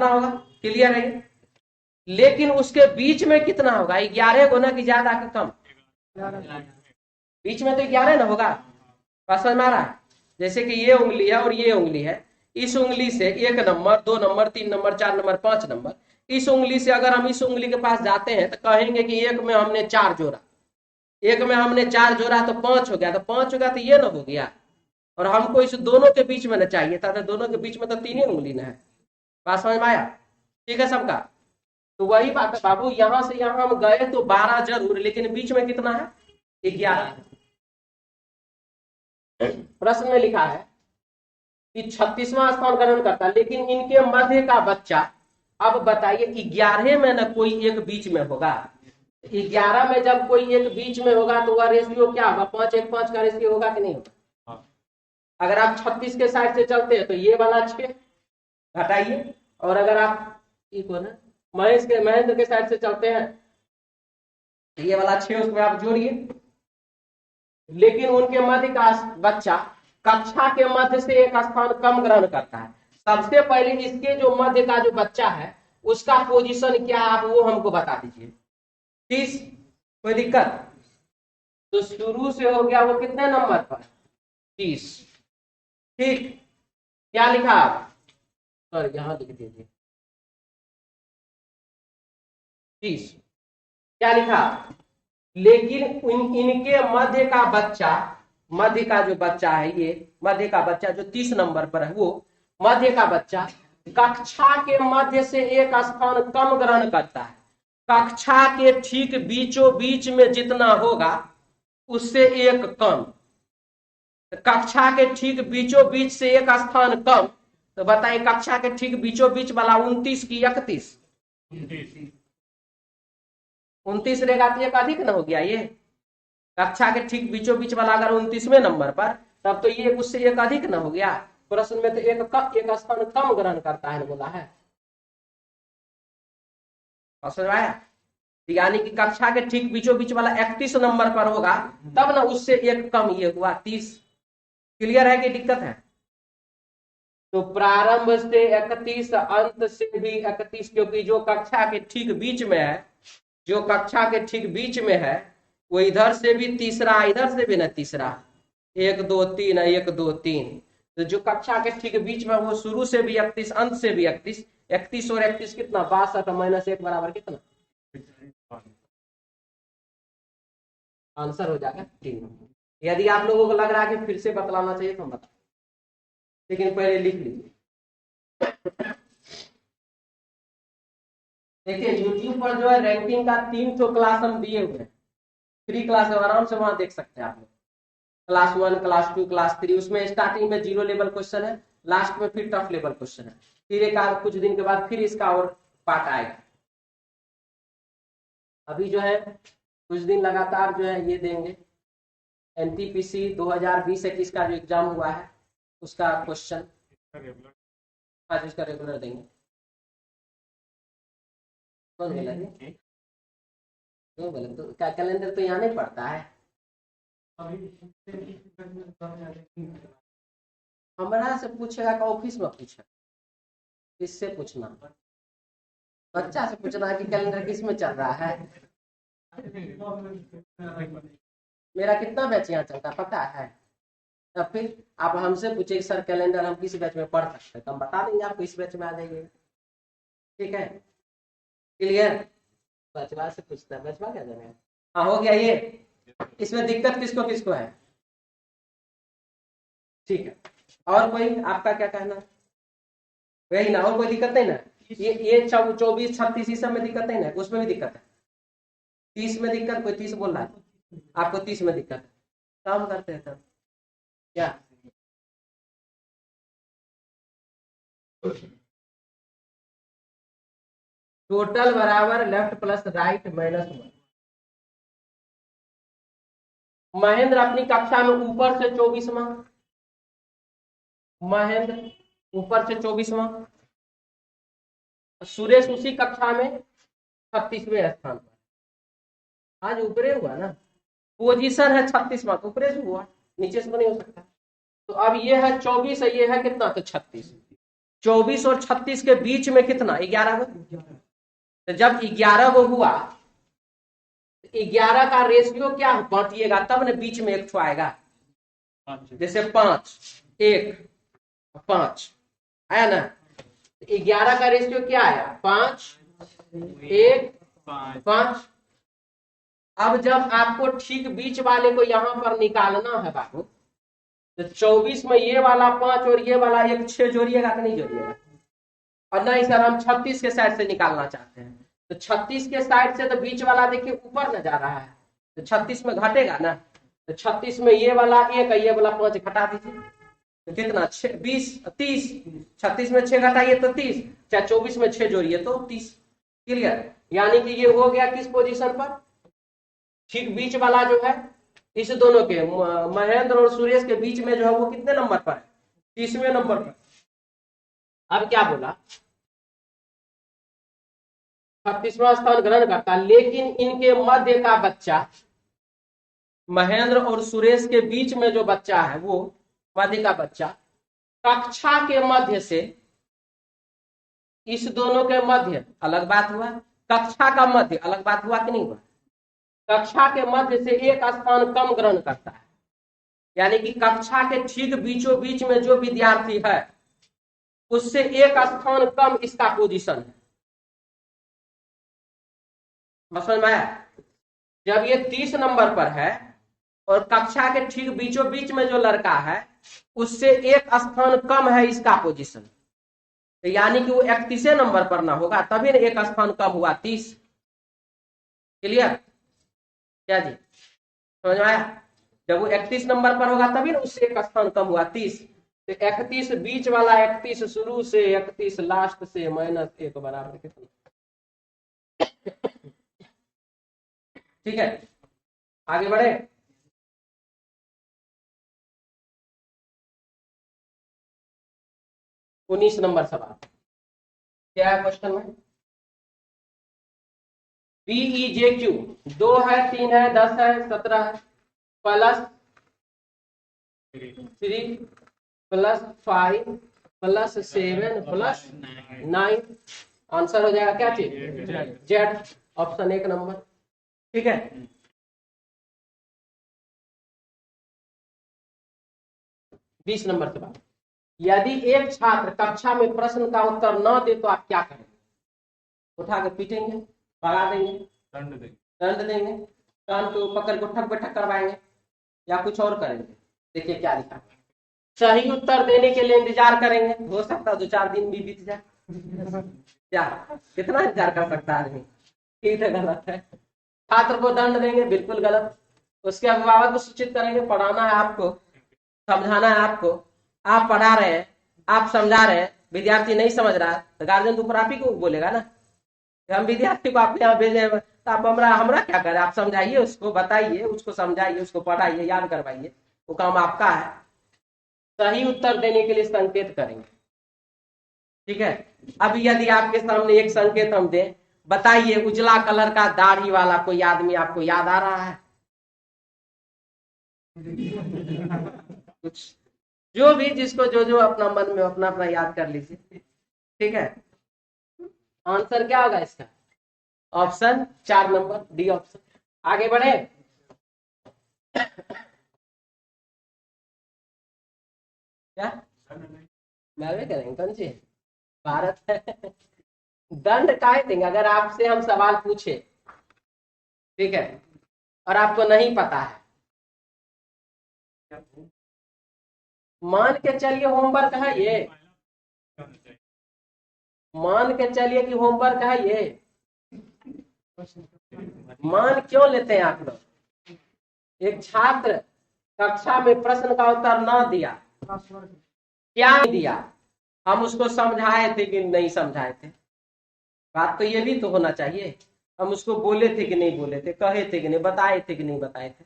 होगा, क्लियर है। लेकिन उसके बीच में कितना होगा? 11 गुना की ज्यादा कि कम? बीच में तो 11 ना होगा, समझ में आ रहा है। जैसे कि ये उंगली है और ये उंगली है, इस उंगली से 1 number 2 number 3 number 4 number 5 number, इस उंगली से अगर हम इस उंगली के पास जाते हैं तो कहेंगे कि एक में हमने 4 जोड़ा, एक में हमने 4 जोड़ा तो 5 हो गया, तो 5 हो गया तो ये ना हो गया, और हमको इस दोनों के बीच में ना चाहिए था, तो दोनों के बीच में तो 3 ही उंगली ना है। बात समझ में आया? ठीक है सबका। तो वही बात है बाबू, यहां से यहां हम गए तो 12 जरूर, लेकिन बीच में कितना है? 11। प्रश्न में लिखा है कि 36वां स्थान ग्रहण करता है, लेकिन इनके मध्य का बच्चा, अब बताइए 11 में ना कोई एक बीच में होगा, 11 में जब कोई एक बीच में होगा तो वह रेशियो क्या होगा? 5:1:5 का रेशियो होगा कि नहीं होगा? अगर आप 36 के साइड से चलते हैं तो ये वाला 6 घटाइए, और अगर आप महेंद्र के साइड से चलते हैं तो ये वाला 6 उसमें आप जोड़िए। लेकिन उनके मध्य का बच्चा कक्षा के मध्य से एक स्थान कम ग्रहण करता है। सबसे पहले इसके जो मध्य का जो बच्चा है उसका पोजीशन क्या, आप वो हमको बता दीजिए। 30, कोई दिक्कत? तो शुरू से हो गया वो कितने नंबर पर? 30, ठीक। क्या लिखा आप? सर यहां लिख दीजिए 30, क्या लिखा? लेकिन इनके मध्य का बच्चा, मध्य का जो बच्चा है, ये मध्य का बच्चा जो 30 नंबर पर है, वो मध्य का बच्चा कक्षा के मध्य से एक स्थान कम ग्रहण करता है। कक्षा के ठीक बीचों बीच में जितना होगा उससे एक कम, कक्षा के ठीक बीचों बीच से एक स्थान कम, तो बताइए कक्षा के ठीक बीचों बीच वाला 29 की 31? 29 रहेगा तो एक अधिक ना हो गया ये। कक्षा के ठीक बीचों बीच वाला अगर 29वें नंबर पर, तब तो ये उससे एक अधिक ना हो गया। प्रश्न में तो एक स्थान कम ग्रहण करता है बोला है, समझ आया? यानी कि कक्षा के ठीक बीचों बीच वाला 31 नंबर पर होगा, तब ना उससे एक कम ये हुआ 30। क्लियर है कि दिक्कत है? तो प्रारंभ से 31, अंत से भी 31, क्योंकि जो कक्षा के ठीक बीच में है, जो कक्षा के ठीक बीच में है वो इधर से भी तीसरा, इधर से भी ना तीसरा, 1 2 3 1 2 3, तो जो कक्षा के ठीक बीच में वो शुरू से भी 31 अंत से भी 31, 31 और 31 कितना? 62 -1 बराबर कितना? आंसर हो जाएगा 3। यदि आप लोगों को लग रहा है कि फिर से बतलाना चाहिए तो हम बता, लेकिन पहले लिख लीजिए। देखिए यूट्यूब पर जो है रैंकिंग का 3 क्लास हम दिए हुए हैं, फ्री क्लास है, आराम से वहां देख सकते हैं आप लोग। क्लास 1, क्लास 2, क्लास 3, उसमें स्टार्टिंग में 0 लेवल क्वेश्चन है, लास्ट में फिर टफ लेवल क्वेश्चन है, फिर एक कुछ दिन के बाद फिर इसका और पार्ट आएगा। अभी जो है कुछ दिन लगातार जो है ये देंगे, एनटीपीसी 2020-21 का जो एग्जाम हुआ है उसका क्वेश्चन आज इसका रेगुलर देंगे। कौन बोला? तो कैलेंडर तो यहाँ नहीं पड़ता है। हमरा से पूछेगा कि ऑफिस में पूछेगा, किससे पूछना, बच्चा से पूछना है कि कैलेंडर किस में चल रहा है। मेरा कितना बैच यहाँ चलता है पता है। तब फिर आप हमसे पूछे सर कैलेंडर हम किस बैच में पढ़ सकते हैं, तो हम बता देंगे आपको इस बैच में आ जाइए। ठीक है, क्लियर। बचवा से पूछता है, बचवा क्या जाने। हाँ हो गया ये। इसमें दिक्कत किसको किसको है? ठीक है, और कोई आपका क्या कहना है? वही ना, और कोई दिक्कत नहीं ना? ये 24, 36 इस सब में दिक्कत नहीं ना? उसमें भी दिक्कत है? 30 में दिक्कत, कोई 30 बोल रहा है आपको 30 में दिक्कत है, काम करते हैं तब क्या? टोटल बराबर left plus right minus 1। Mahendra अपनी कक्षा में ऊपर से 24वां, महेंद्र ऊपर से 24वां, सुरेश उसी कक्षा में 36वें स्थान पर। आज ऊपरे हुआ ना, पोजीशन है 36वां, तो ऊपरे से हुआ, नीचे से तो नहीं हो सकता। तो अब ये है 24 है, ये है कितना? तो 36। 24 और 36 के बीच में कितना? 11 गो। तो जब 11 गो हुआ, 11 का रेशियो क्या बांटिएगा तब ना बीच में एक ठो आएगा। जैसे 5 1 5 आया ना, 11 का रेशियो क्या आया? 5 1 5। अब जब आपको ठीक बीच वाले को यहां पर निकालना है बाबू, तो 24 में ये वाला 5 और ये वाला 1 6 जोड़िएगा कि नहीं जोड़िएगा? और नहीं सर हम 36 के साइड से निकालना चाहते हैं, तो 36 के साइड से तो बीच वाला देखिए ऊपर न जा रहा है, तो 36 में घटेगा ना। तो 36 में ये वाला 1 ये वाला 5 घटा दीजिए, तो कितना? 20 30। 36 में 6 घटाइए तो 30, चाहे 24 में 6 जोड़िए तो 30। क्लियर? यानी कि ये हो गया किस पोजीशन पर? ठीक बीच वाला जो है इस दोनों के महेंद्र और सुरेश के बीच में जो है वो कितने नंबर पर है? 30वें नंबर पर। अब क्या बोला? 36वां स्थान ग्रहण करता, लेकिन इनके मध्य का बच्चा, महेंद्र और सुरेश के बीच में जो बच्चा है वो मध्य का बच्चा कक्षा के मध्य से, इस दोनों के मध्य अलग बात हुआ, कक्षा का मध्य अलग बात हुआ कि नहीं हुआ? कक्षा के मध्य से एक स्थान कम ग्रहण करता है, यानी कि कक्षा के ठीक बीचों बीच में जो विद्यार्थी है उससे एक स्थान कम इसका पोजीशन है। समझ में आया? जब ये 30 नंबर पर है और कक्षा के ठीक बीचों बीच में जो लड़का है उससे एक स्थान कम है इसका पोजीशन, तो यानी कि वो 31 नंबर पर ना होगा, तभी ना एक स्थान कम हुआ 30। क्लियर? क्या जी समझ में आया? जब वो 31 नंबर पर होगा तभी ना उससे एक स्थान कम हुआ 30। तो 31 बीच वाला 31 शुरू से 31 लास्ट से -1 बराबर कितना? ठीक है, आगे बढ़े। उन्नीस नंबर सवाल क्या है क्वेश्चन में? BEJQ 2 है 3 है 10 है 17 है +3 +5 +7 +9। आंसर हो जाएगा क्या चीज? Z, option 1 number. ठीक है, बीस नंबर सवाल। यदि एक छात्र कक्षा में प्रश्न का उत्तर न दे तो आप क्या करेंगे? उठा के पीटेंगे, भगा देंगे, दंड देंगे, कान को पकड़ को ठक बैठक करवाएंगे, या कुछ और करेंगे? देखिए क्या लिखा है। सही उत्तर देने के लिए इंतजार करेंगे, हो सकता है 2-4 दिन भी बीत जाए। क्या कितना इंतजार कर सकता है आदमी? ठीक है, गलत है। छात्र को दंड देंगे, बिल्कुल गलत। उसके अभिभावक को सूचित करेंगे, पढ़ाना है आपको, समझाना है आपको, आप पढ़ा रहे हैं, आप समझा रहे हैं, विद्यार्थी नहीं समझ रहा है तो गार्जियन तो आप ही को बोलेगा ना, हम विद्यार्थी को आपके यहाँ भेजे तो आप हमरा क्या करें? आप समझाइए उसको, बताइए उसको, समझाइए उसको, पढ़ाइए, याद करवाइए, वो काम आपका है। सही उत्तर देने के लिए संकेत करेंगे। ठीक है, अब यदि आपके सामने एक संकेत हम दें, बताइए उजला कलर का दाढ़ी वाला कोई आदमी आपको याद आ रहा है? कुछ जो भी जिसको जो अपना मन में अपना अपना याद कर लीजिए। ठीक है, आंसर क्या होगा इसका? Option 4 number D option. आगे बढ़े। क्या मैं करेंगे? कौन सी भारत है? दंड काहे देंगे अगर आपसे हम सवाल पूछे, ठीक है, और आपको नहीं पता है? मान के चलिए होमवर्क है ये, मान के चलिए कि होमवर्क है ये, मान क्यों लेते हैं आप लोग? एक छात्र कक्षा में प्रश्न का उत्तर न दिया, क्या नहीं दिया, हम उसको समझाए थे कि नहीं समझाए थे? बात तो ये भी तो होना चाहिए, हम उसको बोले थे कि नहीं बोले थे, कहे थे कि नहीं, बताए थे कि नहीं बताए थे?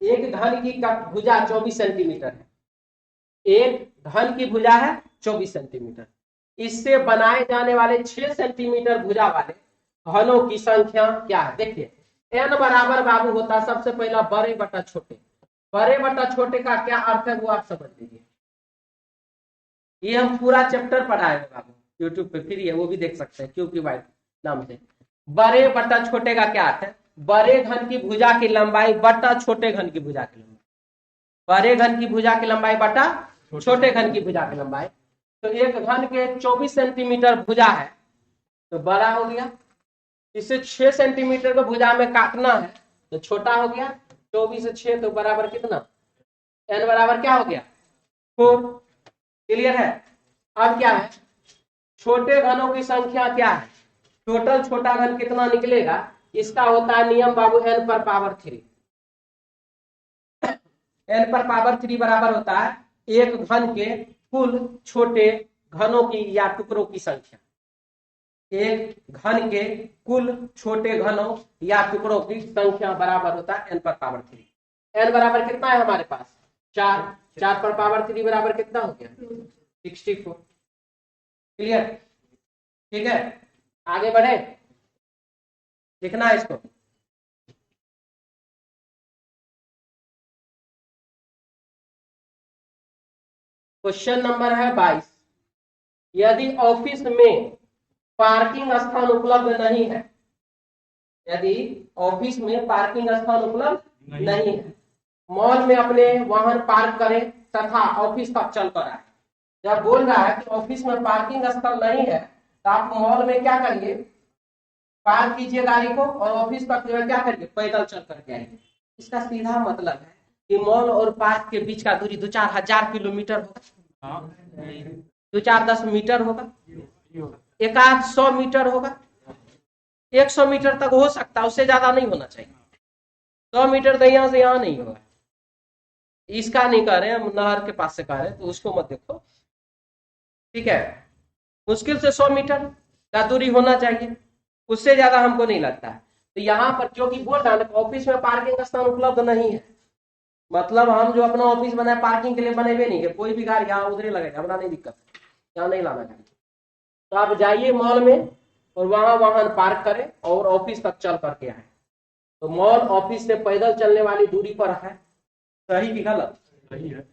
एक घन की भुजा 24 सेंटीमीटर है, एक घन की भुजा है 24 सेंटीमीटर। इससे बनाए जाने वाले 6 सेंटीमीटर भुजा वाले घनों की संख्या क्या है? देखिए n बराबर बाबू होता सबसे पहला बड़े बटा छोटे। बड़े बटा छोटे का क्या अर्थ है वो आप समझ लीजिए। ये हम पूरा चैप्टर पढ़ाए हैं बाबू, यूट्यूब पे फ्री है, वो भी देख सकते हैं क्योंकि वाइट नाम से। बड़े बटा छोटे का क्या अर्थ है? बड़े घन की भुजा की लंबाई बटा छोटे घन की भुजा की लंबाई। बड़े घन की भुजा की लंबाई बटा छोटे घन की भुजा की लंबाई। तो एक घन के 24 सेंटीमीटर भुजा है तो बड़ा हो गया, इसे 6 सेंटीमीटर को भुजा में काटना है तो छोटा हो गया। 24 से 6 तो बराबर कितना? n बराबर क्या हो गया? 4। क्लियर है? अब क्या है? छोटे घनों की संख्या क्या है? टोटल छोटा घन कितना निकलेगा? इसका होता है नियम बाबू n पर पावर 3। n पर पावर 3 बराबर होता है एक घन के कुल छोटे घनों की या टुकड़ों की संख्या। एक घन के कुल छोटे घनों या टुकड़ों की संख्या बराबर होता है n पर पावर 3। n बराबर कितना है हमारे पास? 4। 4 पर पावर 3 बराबर कितना हो गया? 64। क्लियर? ठीक है, आगे बढ़े। लिखना है इसको। क्वेश्चन नंबर है 22। यदि ऑफिस में पार्किंग स्थान उपलब्ध नहीं है, यदि ऑफिस में पार्किंग स्थान उपलब्ध नहीं है, मॉल में अपने वाहन पार्क करें तथा ऑफिस तक चल कर आए। जब बोल रहा है कि ऑफिस में पार्किंग स्थल नहीं है तो आप मॉल में क्या करिए? पार्क कीजिए गाड़ी को और ऑफिस तक जो है क्या करिए? पैदल चल करके आइए। इसका सीधा मतलब है कि मॉल और पार्क के बीच का दूरी 2-4 हजार किलोमीटर होगा, 2-4-10 मीटर होगा, 100 मीटर होगा, 100 मीटर तक हो सकता है, उससे ज्यादा नहीं होना चाहिए। 100 मीटर तो यहाँ से यहाँ नहीं होगा। इसका नहीं कह रहे, हम नहर के पास से कह रहे, तो उसको मत देखो, ठीक है? मुश्किल से 100 मीटर का दूरी होना चाहिए, उससे ज्यादा हमको नहीं लगता है। तो यहाँ पर जो कि बोल रहा है ऑफिस में पार्किंग स्थान उपलब्ध नहीं है, मतलब हम जो अपना ऑफिस बनाए पार्किंग के लिए बने हुए नहीं है, कोई भी गाड़ी यहाँ उधर लगेगा, अपना नहीं दिक्कत, यहाँ नहीं लाना गाड़ी। तो आप जाइए मॉल में और वहां वाहन पार्क करें और ऑफिस तक चल करके आए। तो मॉल ऑफिस से पैदल चलने वाली दूरी पर है, सही कि गलत? सही है।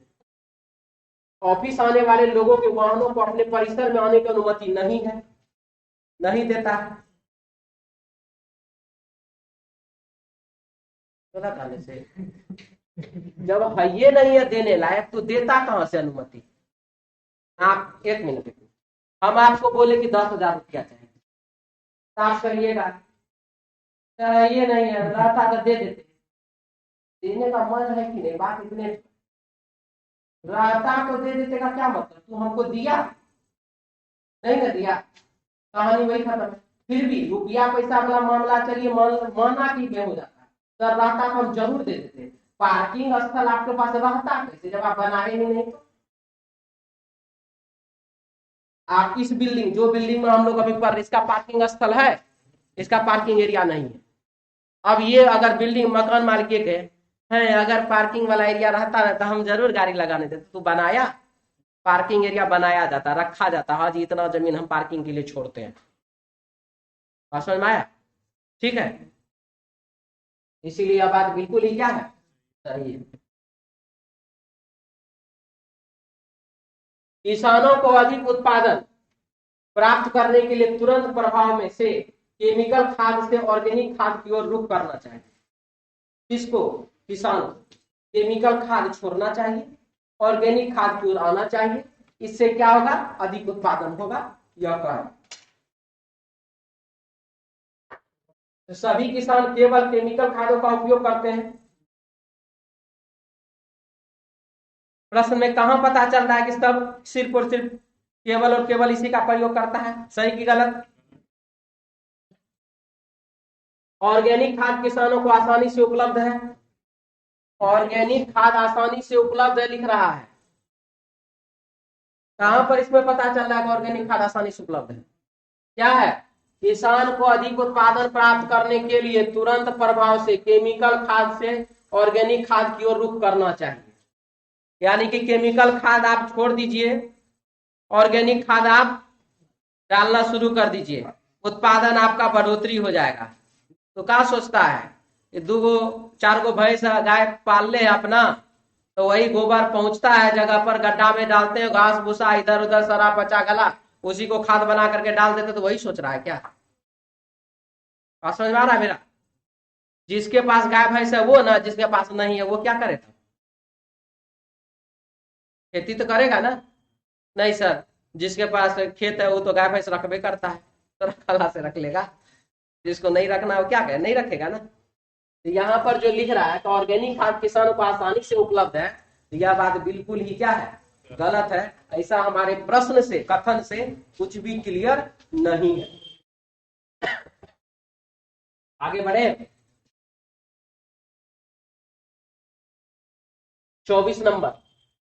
ऑफिस आने वाले लोगों के वाहनों को अपने परिसर में आने की अनुमति नहीं है, नहीं देता है। गलत आने से जब है ये नहीं है देने लायक तो देता कहां से अनुमति? आप 1 मिनट, हम आपको बोले कि 10,000 रुपया चाहिए, साफ करिएगा, ये नहीं है रहता तो दे देते। देने का मन है कि नहीं? बात इतने रहता तो दे देते का क्या मतलब? तू हमको दिया नहीं ना दिया, कहानी वही खत्म है। फिर भी रुपया पैसा वाला मामला चलिए माना कि हो जाता है, तो रहता तो हम जरूर दे देते। पार्किंग स्थल आपके पास रहता कैसे जब आप बनाए ही नहीं? तो आप इस बिल्डिंग, जो बिल्डिंग में हम लोग अभी पढ़ रहे, इसका पार्किंग स्थल है? इसका पार्किंग एरिया नहीं है। अब ये अगर बिल्डिंग मकान मालिक है है, अगर पार्किंग वाला एरिया रहता ना तो हम जरूर गाड़ी लगाने देते। तू बनाया, पार्किंग एरिया बनाया जाता, रखा जाता, हाँ जी इतना जमीन हम पार्किंग के लिए छोड़ते हैं। बात समझ में आया? ठीक है, इसीलिए यह बात बिल्कुल ही क्या है, सही है। किसानों को अधिक उत्पादन प्राप्त करने के लिए तुरंत प्रभाव में से केमिकल खाद से ऑर्गेनिक खाद की ओर रुख करना चाहिए। किसको? किसानों। केमिकल खाद छोड़ना चाहिए, ऑर्गेनिक खाद की ओर आना चाहिए। इससे क्या होगा? अधिक उत्पादन होगा। यह कारण तो सभी किसान केवल केमिकल खादों का उपयोग करते हैं। प्रश्न में कहां पता चल रहा है कि सब सिर्फ और सिर्फ केवल और केवल इसी का प्रयोग करता है? सही की गलत? ऑर्गेनिक खाद किसानों को आसानी से उपलब्ध है। ऑर्गेनिक खाद आसानी से उपलब्ध है लिख रहा है। कहां पर इसमें पता चल रहा है कि ऑर्गेनिक खाद आसानी से उपलब्ध है? क्या है? किसान को अधिक उत्पादन प्राप्त करने के लिए तुरंत प्रभाव से केमिकल खाद से ऑर्गेनिक खाद की ओर रुख करना चाहिए। यानी कि केमिकल खाद आप छोड़ दीजिए, ऑर्गेनिक खाद आप डालना शुरू कर दीजिए, उत्पादन आपका बढ़ोतरी हो जाएगा। तो क्या सोचता है? ये 2 गो 4 गो भैंस गाय पाल ले अपना, तो वही गोबर पहुंचता है जगह पर, गड्ढा में डालते हैं, घास भूसा इधर उधर सरा पचा गला, उसी को खाद बना करके डाल देते। तो वही सोच रहा है क्या? बात समझ में आ रहा है मेरा? जिसके पास गाय भैंस है वो ना, जिसके पास नहीं है वो क्या करेगा? खेती तो करेगा ना? नहीं सर, जिसके पास खेत है वो तो गाय भैंस रखबे करता है, तो रखला से रख लेगा। जिसको नहीं रखना है वो क्या करे? नहीं रखेगा ना। तो यहाँ पर जो लिख रहा है कि ऑर्गेनिक खाद किसानों को आसानी से उपलब्ध है, तो यह बात बिल्कुल ही क्या है? गलत है। ऐसा हमारे प्रश्न से, कथन से कुछ भी क्लियर नहीं है। आगे बढ़े। 24 नंबर,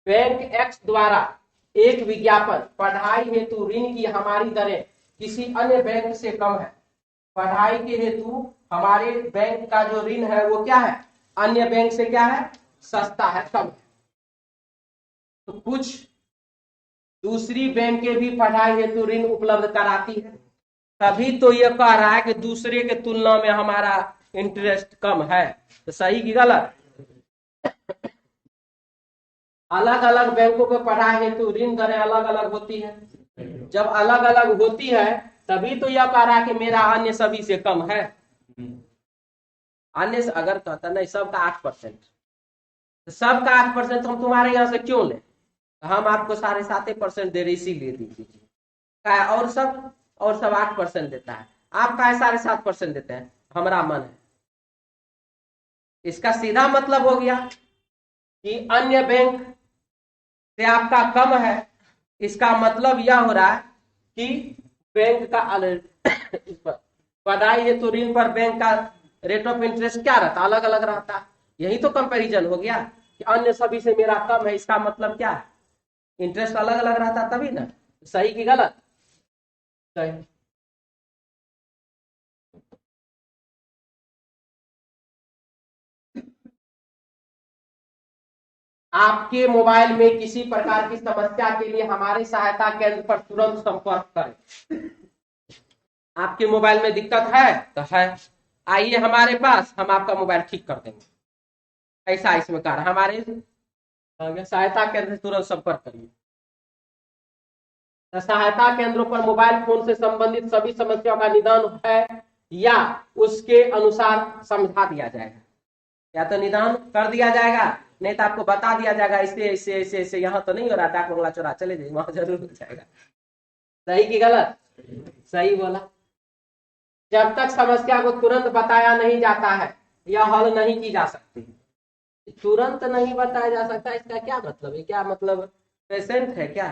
बैंक एक्स द्वारा एक विज्ञापन पढ़ाई हेतु ऋण की हमारी दरें किसी अन्य बैंक से कम है। पढ़ाई के हेतु हमारे बैंक का जो ऋण है वो क्या है? अन्य बैंक से क्या है? सस्ता है, कम है। तो कुछ दूसरी बैंकें भी पढ़ाई हेतु ऋण उपलब्ध कराती है, तभी तो ये कह रहा है कि दूसरे के तुलना में हमारा इंटरेस्ट कम है। तो सही की गलत? अलग अलग बैंकों के पढ़ाई हेतु ऋण दरें अलग अलग होती है। जब अलग अलग होती है तभी तो यह कह रहा है कि मेरा अन्य सभी से कम है। अन्य से अगर कहता नहीं सबका 8%, सबका 8% हम तुम्हारे यहां से क्यों ले? हम आपको 7.5% दे रहे, इसीलिए दीजिए। और सब 8% देता है, आप का 7.5% देते हैं, हमारा मन है। इसका सीधा मतलब हो गया कि अन्य बैंक से आपका कम है। इसका मतलब यह हो रहा है कि बैंक का पढ़ाई हेतु ऋण पर बैंक का रेट ऑफ इंटरेस्ट क्या रहता? अलग अलग रहता है। यही तो कंपैरिजन हो गया कि अन्य सभी से मेरा कम है, इसका मतलब क्या है? इंटरेस्ट अलग अलग रहता तभी ना। सही की गलत? सही। आपके मोबाइल में किसी प्रकार की समस्या के लिए हमारे सहायता केंद्र पर तुरंत संपर्क करें। आपके मोबाइल में दिक्कत है तो है, आइए हमारे पास, हम आपका मोबाइल ठीक कर देंगे। ऐसा इसमें कह रहा, हमारे सहायता केंद्र से तुरंत संपर्क करिए। सहायता केंद्रों पर मोबाइल फोन से संबंधित सभी समस्याओं का निदान है या उसके अनुसार समझा दिया जाएगा। या तो निदान कर दिया जाएगा, नहीं तो आपको बता दिया जाएगा इससे ऐसे ऐसे ऐसे, यहाँ तो नहीं हो रहा, डाक बंगला चौरा चले जाइए, वहां जरूर हो जाएगा। सही की गलत? सही बोला। जब तक समस्या को तुरंत बताया नहीं जाता है या हल नहीं की जा सकती। तुरंत नहीं बताया जा सकता, इसका क्या मतलब है? क्या मतलब? पेशेंट है क्या?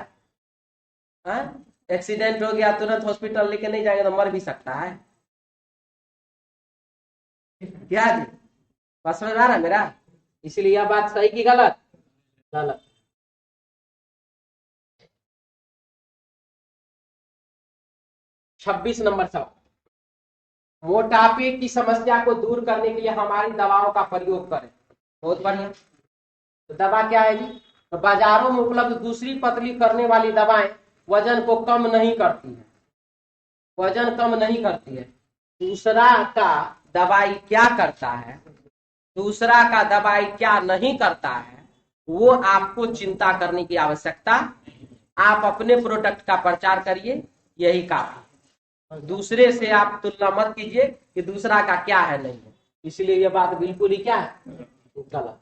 एक्सीडेंट हो गया, तुरंत हॉस्पिटल लेके नहीं जाएंगे तो मर भी सकता है क्या जी? बस समझ आ रहा है मेरा? इसलिए यह बात सही की गलत? गलत। छब्बीस नंबर सवाल, मोटापे की समस्या को दूर करने के लिए हमारी दवाओं का प्रयोग करें। बहुत बढ़िया। तो दवा क्या है जी? तो बाजारों में उपलब्ध दूसरी पतली करने वाली दवाएं वजन को कम नहीं करती है, वजन कम नहीं करती है। दूसरा का दवाई क्या करता है, दूसरा का दवाई क्या नहीं करता है, वो आपको चिंता करने की आवश्यकता। आप अपने प्रोडक्ट का प्रचार करिए, यही काफी। दूसरे से आप तुलना मत कीजिए कि दूसरा का क्या है नहीं है। इसलिए यह बात बिल्कुल ही क्या है, गलत।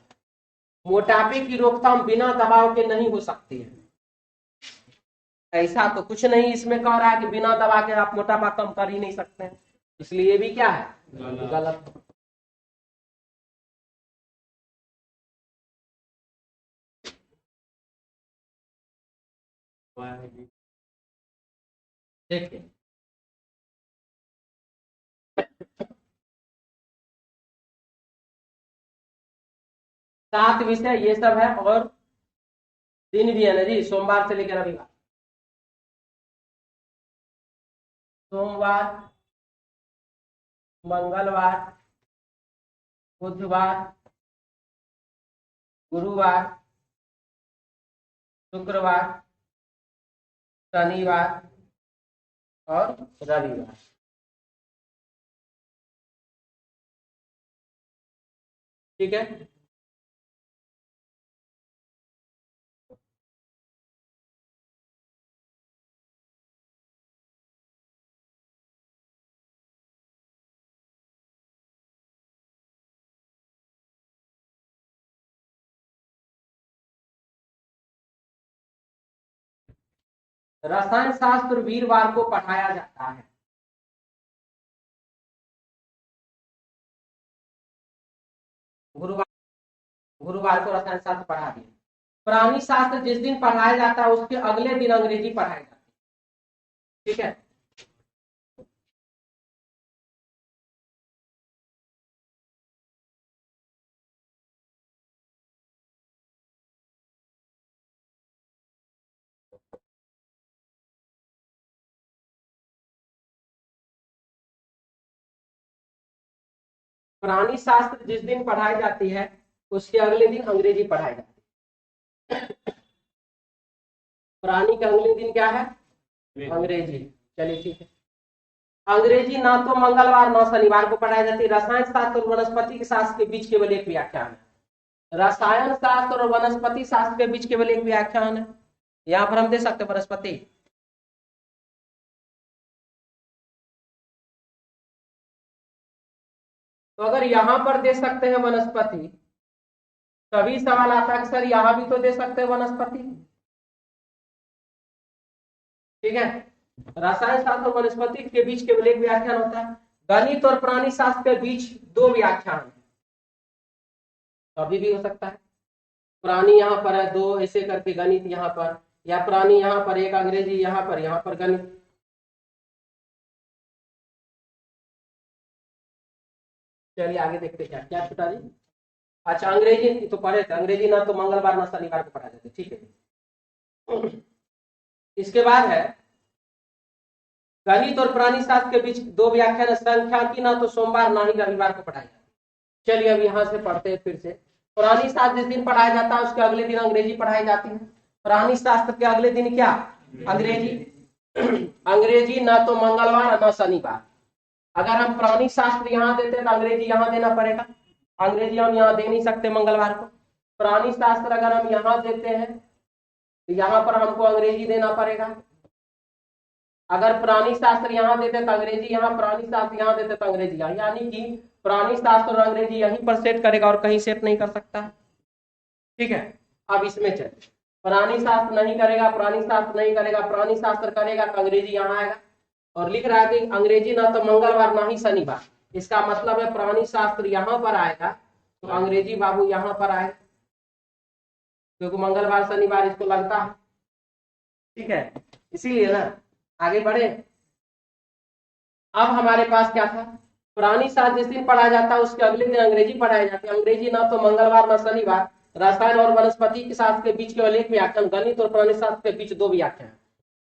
मोटापे की रोकथाम बिना दवाओं के नहीं हो सकती है। ऐसा तो कुछ नहीं इसमें कह रहा है कि बिना दवा के आप मोटापा कम कर ही नहीं सकते हैं। इसलिए ये भी क्या है, गलत। देखिए, 7 विषय ये सब है, और दिन भी है ना जी, सोमवार से लेकर रविवार। सोमवार, मंगलवार, बुधवार, गुरुवार, शुक्रवार, शनिवार और रविवार। ठीक है। रसायन शास्त्र वीरवार को पढ़ाया जाता है। गुरुवार, गुरुवार को रसायन शास्त्र पढ़ा दिया। प्राणी शास्त्र जिस दिन पढ़ाया जाता है उसके अगले दिन अंग्रेजी पढ़ाई जाती है। ठीक है। प्राणी शास्त्र जिस दिन पढ़ाई जाती है उसके अगले दिन अंग्रेजी पढ़ाई जाती है। प्राणी का अगले दिन क्या है, अंग्रेजी। चलिए ठीक है। अंग्रेजी ना तो मंगलवार ना शनिवार को पढ़ाई जाती है। रसायन शास्त्र और वनस्पति शास्त्र के बीच केवल एक व्याख्यान है। रसायन शास्त्र और वनस्पति शास्त्र के बीच केवल एक व्याख्यान है। यहाँ पर हम दे सकते हैं वनस्पति। तो अगर यहाँ पर दे सकते हैं वनस्पति, तभी सवाल आता है कि सर यहाँ भी तो दे सकते हैं वनस्पति। ठीक है। रसायन शास्त्र और वनस्पति के बीच केवल एक व्याख्यान होता है। गणित और प्राणी शास्त्र के बीच 2 व्याख्यान है, कभी भी हो सकता है। प्राणी यहाँ पर है 2, ऐसे करके गणित यहाँ पर, या प्राणी यहाँ पर 1, अंग्रेजी यहाँ पर गणित। चलिए आगे देखते क्या क्या छुटा जी। अच्छा, अंग्रेजी तो पढ़े थे, अंग्रेजी ना तो मंगलवार ना शनिवार को पढ़ा जाते। ठीक है। इसके बाद है गणित और प्राणी शास्त्र के बीच 2 व्याख्यान, संख्या की ना तो सोमवार ना ही रविवार को पढ़ाई जाती। चलिए अब यहाँ से पढ़ते हैं फिर से। प्राणी शास्त्र जिस दिन पढ़ाया जाता है उसके अगले दिन अंग्रेजी पढ़ाई जाती है। प्राणी शास्त्र के अगले दिन क्या, अंग्रेजी। अंग्रेजी ना तो मंगलवार ना शनिवार। अगर हम प्राणी शास्त्र यहाँ देते तो अंग्रेजी यहाँ देना पड़ेगा। अंग्रेजी हम यहाँ दे नहीं सकते मंगलवार को। प्राणी शास्त्र अगर हम यहाँ देते हैं तो यहाँ पर हमको अंग्रेजी देना पड़ेगा। अगर प्राणी शास्त्र यहाँ देते तो अंग्रेजी यहाँ, प्राणी शास्त्र यहाँ देते तो अंग्रेजी यहाँ, यानी कि प्राणी शास्त्र और अंग्रेजी यहीं पर सेट करेगा और कहीं सेट नहीं कर सकता। ठीक है। अब इसमें चले, प्राणी शास्त्र नहीं करेगा, प्राणी शास्त्र नहीं करेगा, प्राणी शास्त्र करेगा तो अंग्रेजी यहाँ आएगा। और लिख रहा है कि अंग्रेजी ना तो मंगलवार ना ही शनिवार। इसका मतलब है प्राणी शास्त्र यहाँ पर आएगा तो अंग्रेजी बाबू यहाँ पर आएगा, क्योंकि मंगलवार शनिवार इसको लगता है। ठीक है, इसीलिए ना आगे बढ़े। अब हमारे पास क्या था, प्राणी शास्त्र जिस दिन पढ़ाया जाता है उसके अगले दिन अंग्रेजी पढ़ाई जाती है। अंग्रेजी ना तो मंगलवार ना शनिवार। रसायन और वनस्पति के शास्त्र के बीच केवल एक व्याख्यान। गणित और प्राणी शास्त्र के बीच 2 व्याख्यान।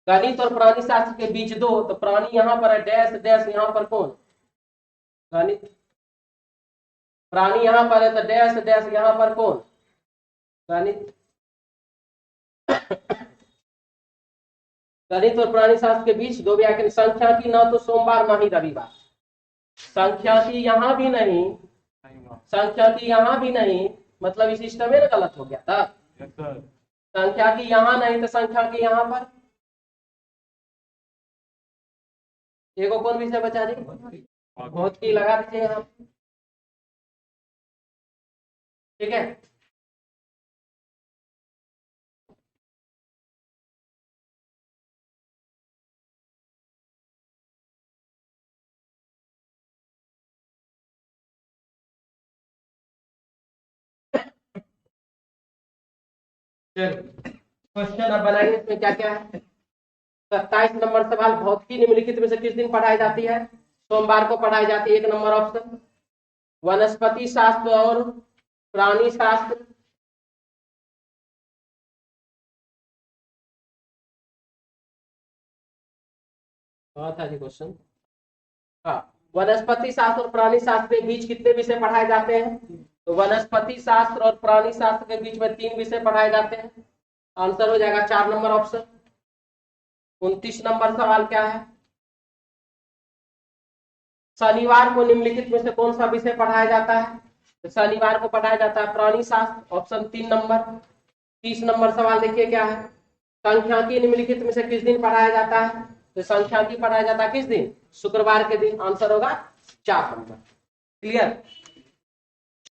गणित और प्राणी शास्त्र के बीच 2, तो प्राणी यहाँ पर है डैश डैश, यहाँ पर कौन, गणित। प्राणी यहाँ पर है तो डैश डैश यहाँ पर कौन, गणित। गणित और प्राणी शास्त्र के बीच दो व्याकरण, संख्या की ना तो सोमवार ना ही रविवार, संख्या की यहाँ भी नहीं, संख्या की यहाँ भी नहीं, मतलब इस सिस्टम में ना गलत हो गया था। Yes sir. संख्या की यहाँ नहीं तो संख्या की यहाँ पर, देखो कौन विषय बचा जी, भौतिकी लगा दीजिए यहाँ, ठीक है। क्वेश्चन अब बनाएंगे, इसमें क्या क्या है। 27 नंबर सवाल, भौतिकी निम्नलिखित में से किस दिन पढ़ाई जाती है, सोमवार को पढ़ाई जाती है। 1 नंबर ऑप्शन, वनस्पति शास्त्र और प्राणी शास्त्र, था जी क्वेश्चन। हाँ, वनस्पति शास्त्र और प्राणी शास्त्र के बीच कितने विषय पढ़ाए जाते हैं, तो वनस्पति शास्त्र और प्राणी शास्त्र के बीच में 3 विषय पढ़ाए जाते हैं। आंसर हो जाएगा 4 नंबर ऑप्शन। 29 नंबर सवाल क्या है, शनिवार को निम्नलिखित में से कौन सा विषय पढ़ाया जाता है, तो शनिवार को पढ़ाया जाता है प्राणी शास्त्र, ऑप्शन 3 नंबर। 30 नंबर सवाल देखिए क्या है, संख्यांकी निम्नलिखित में से किस दिन पढ़ाया जाता है, तो संख्यांकी पढ़ाया जाता है किस दिन, शुक्रवार के दिन। आंसर होगा 4 नंबर। क्लियर।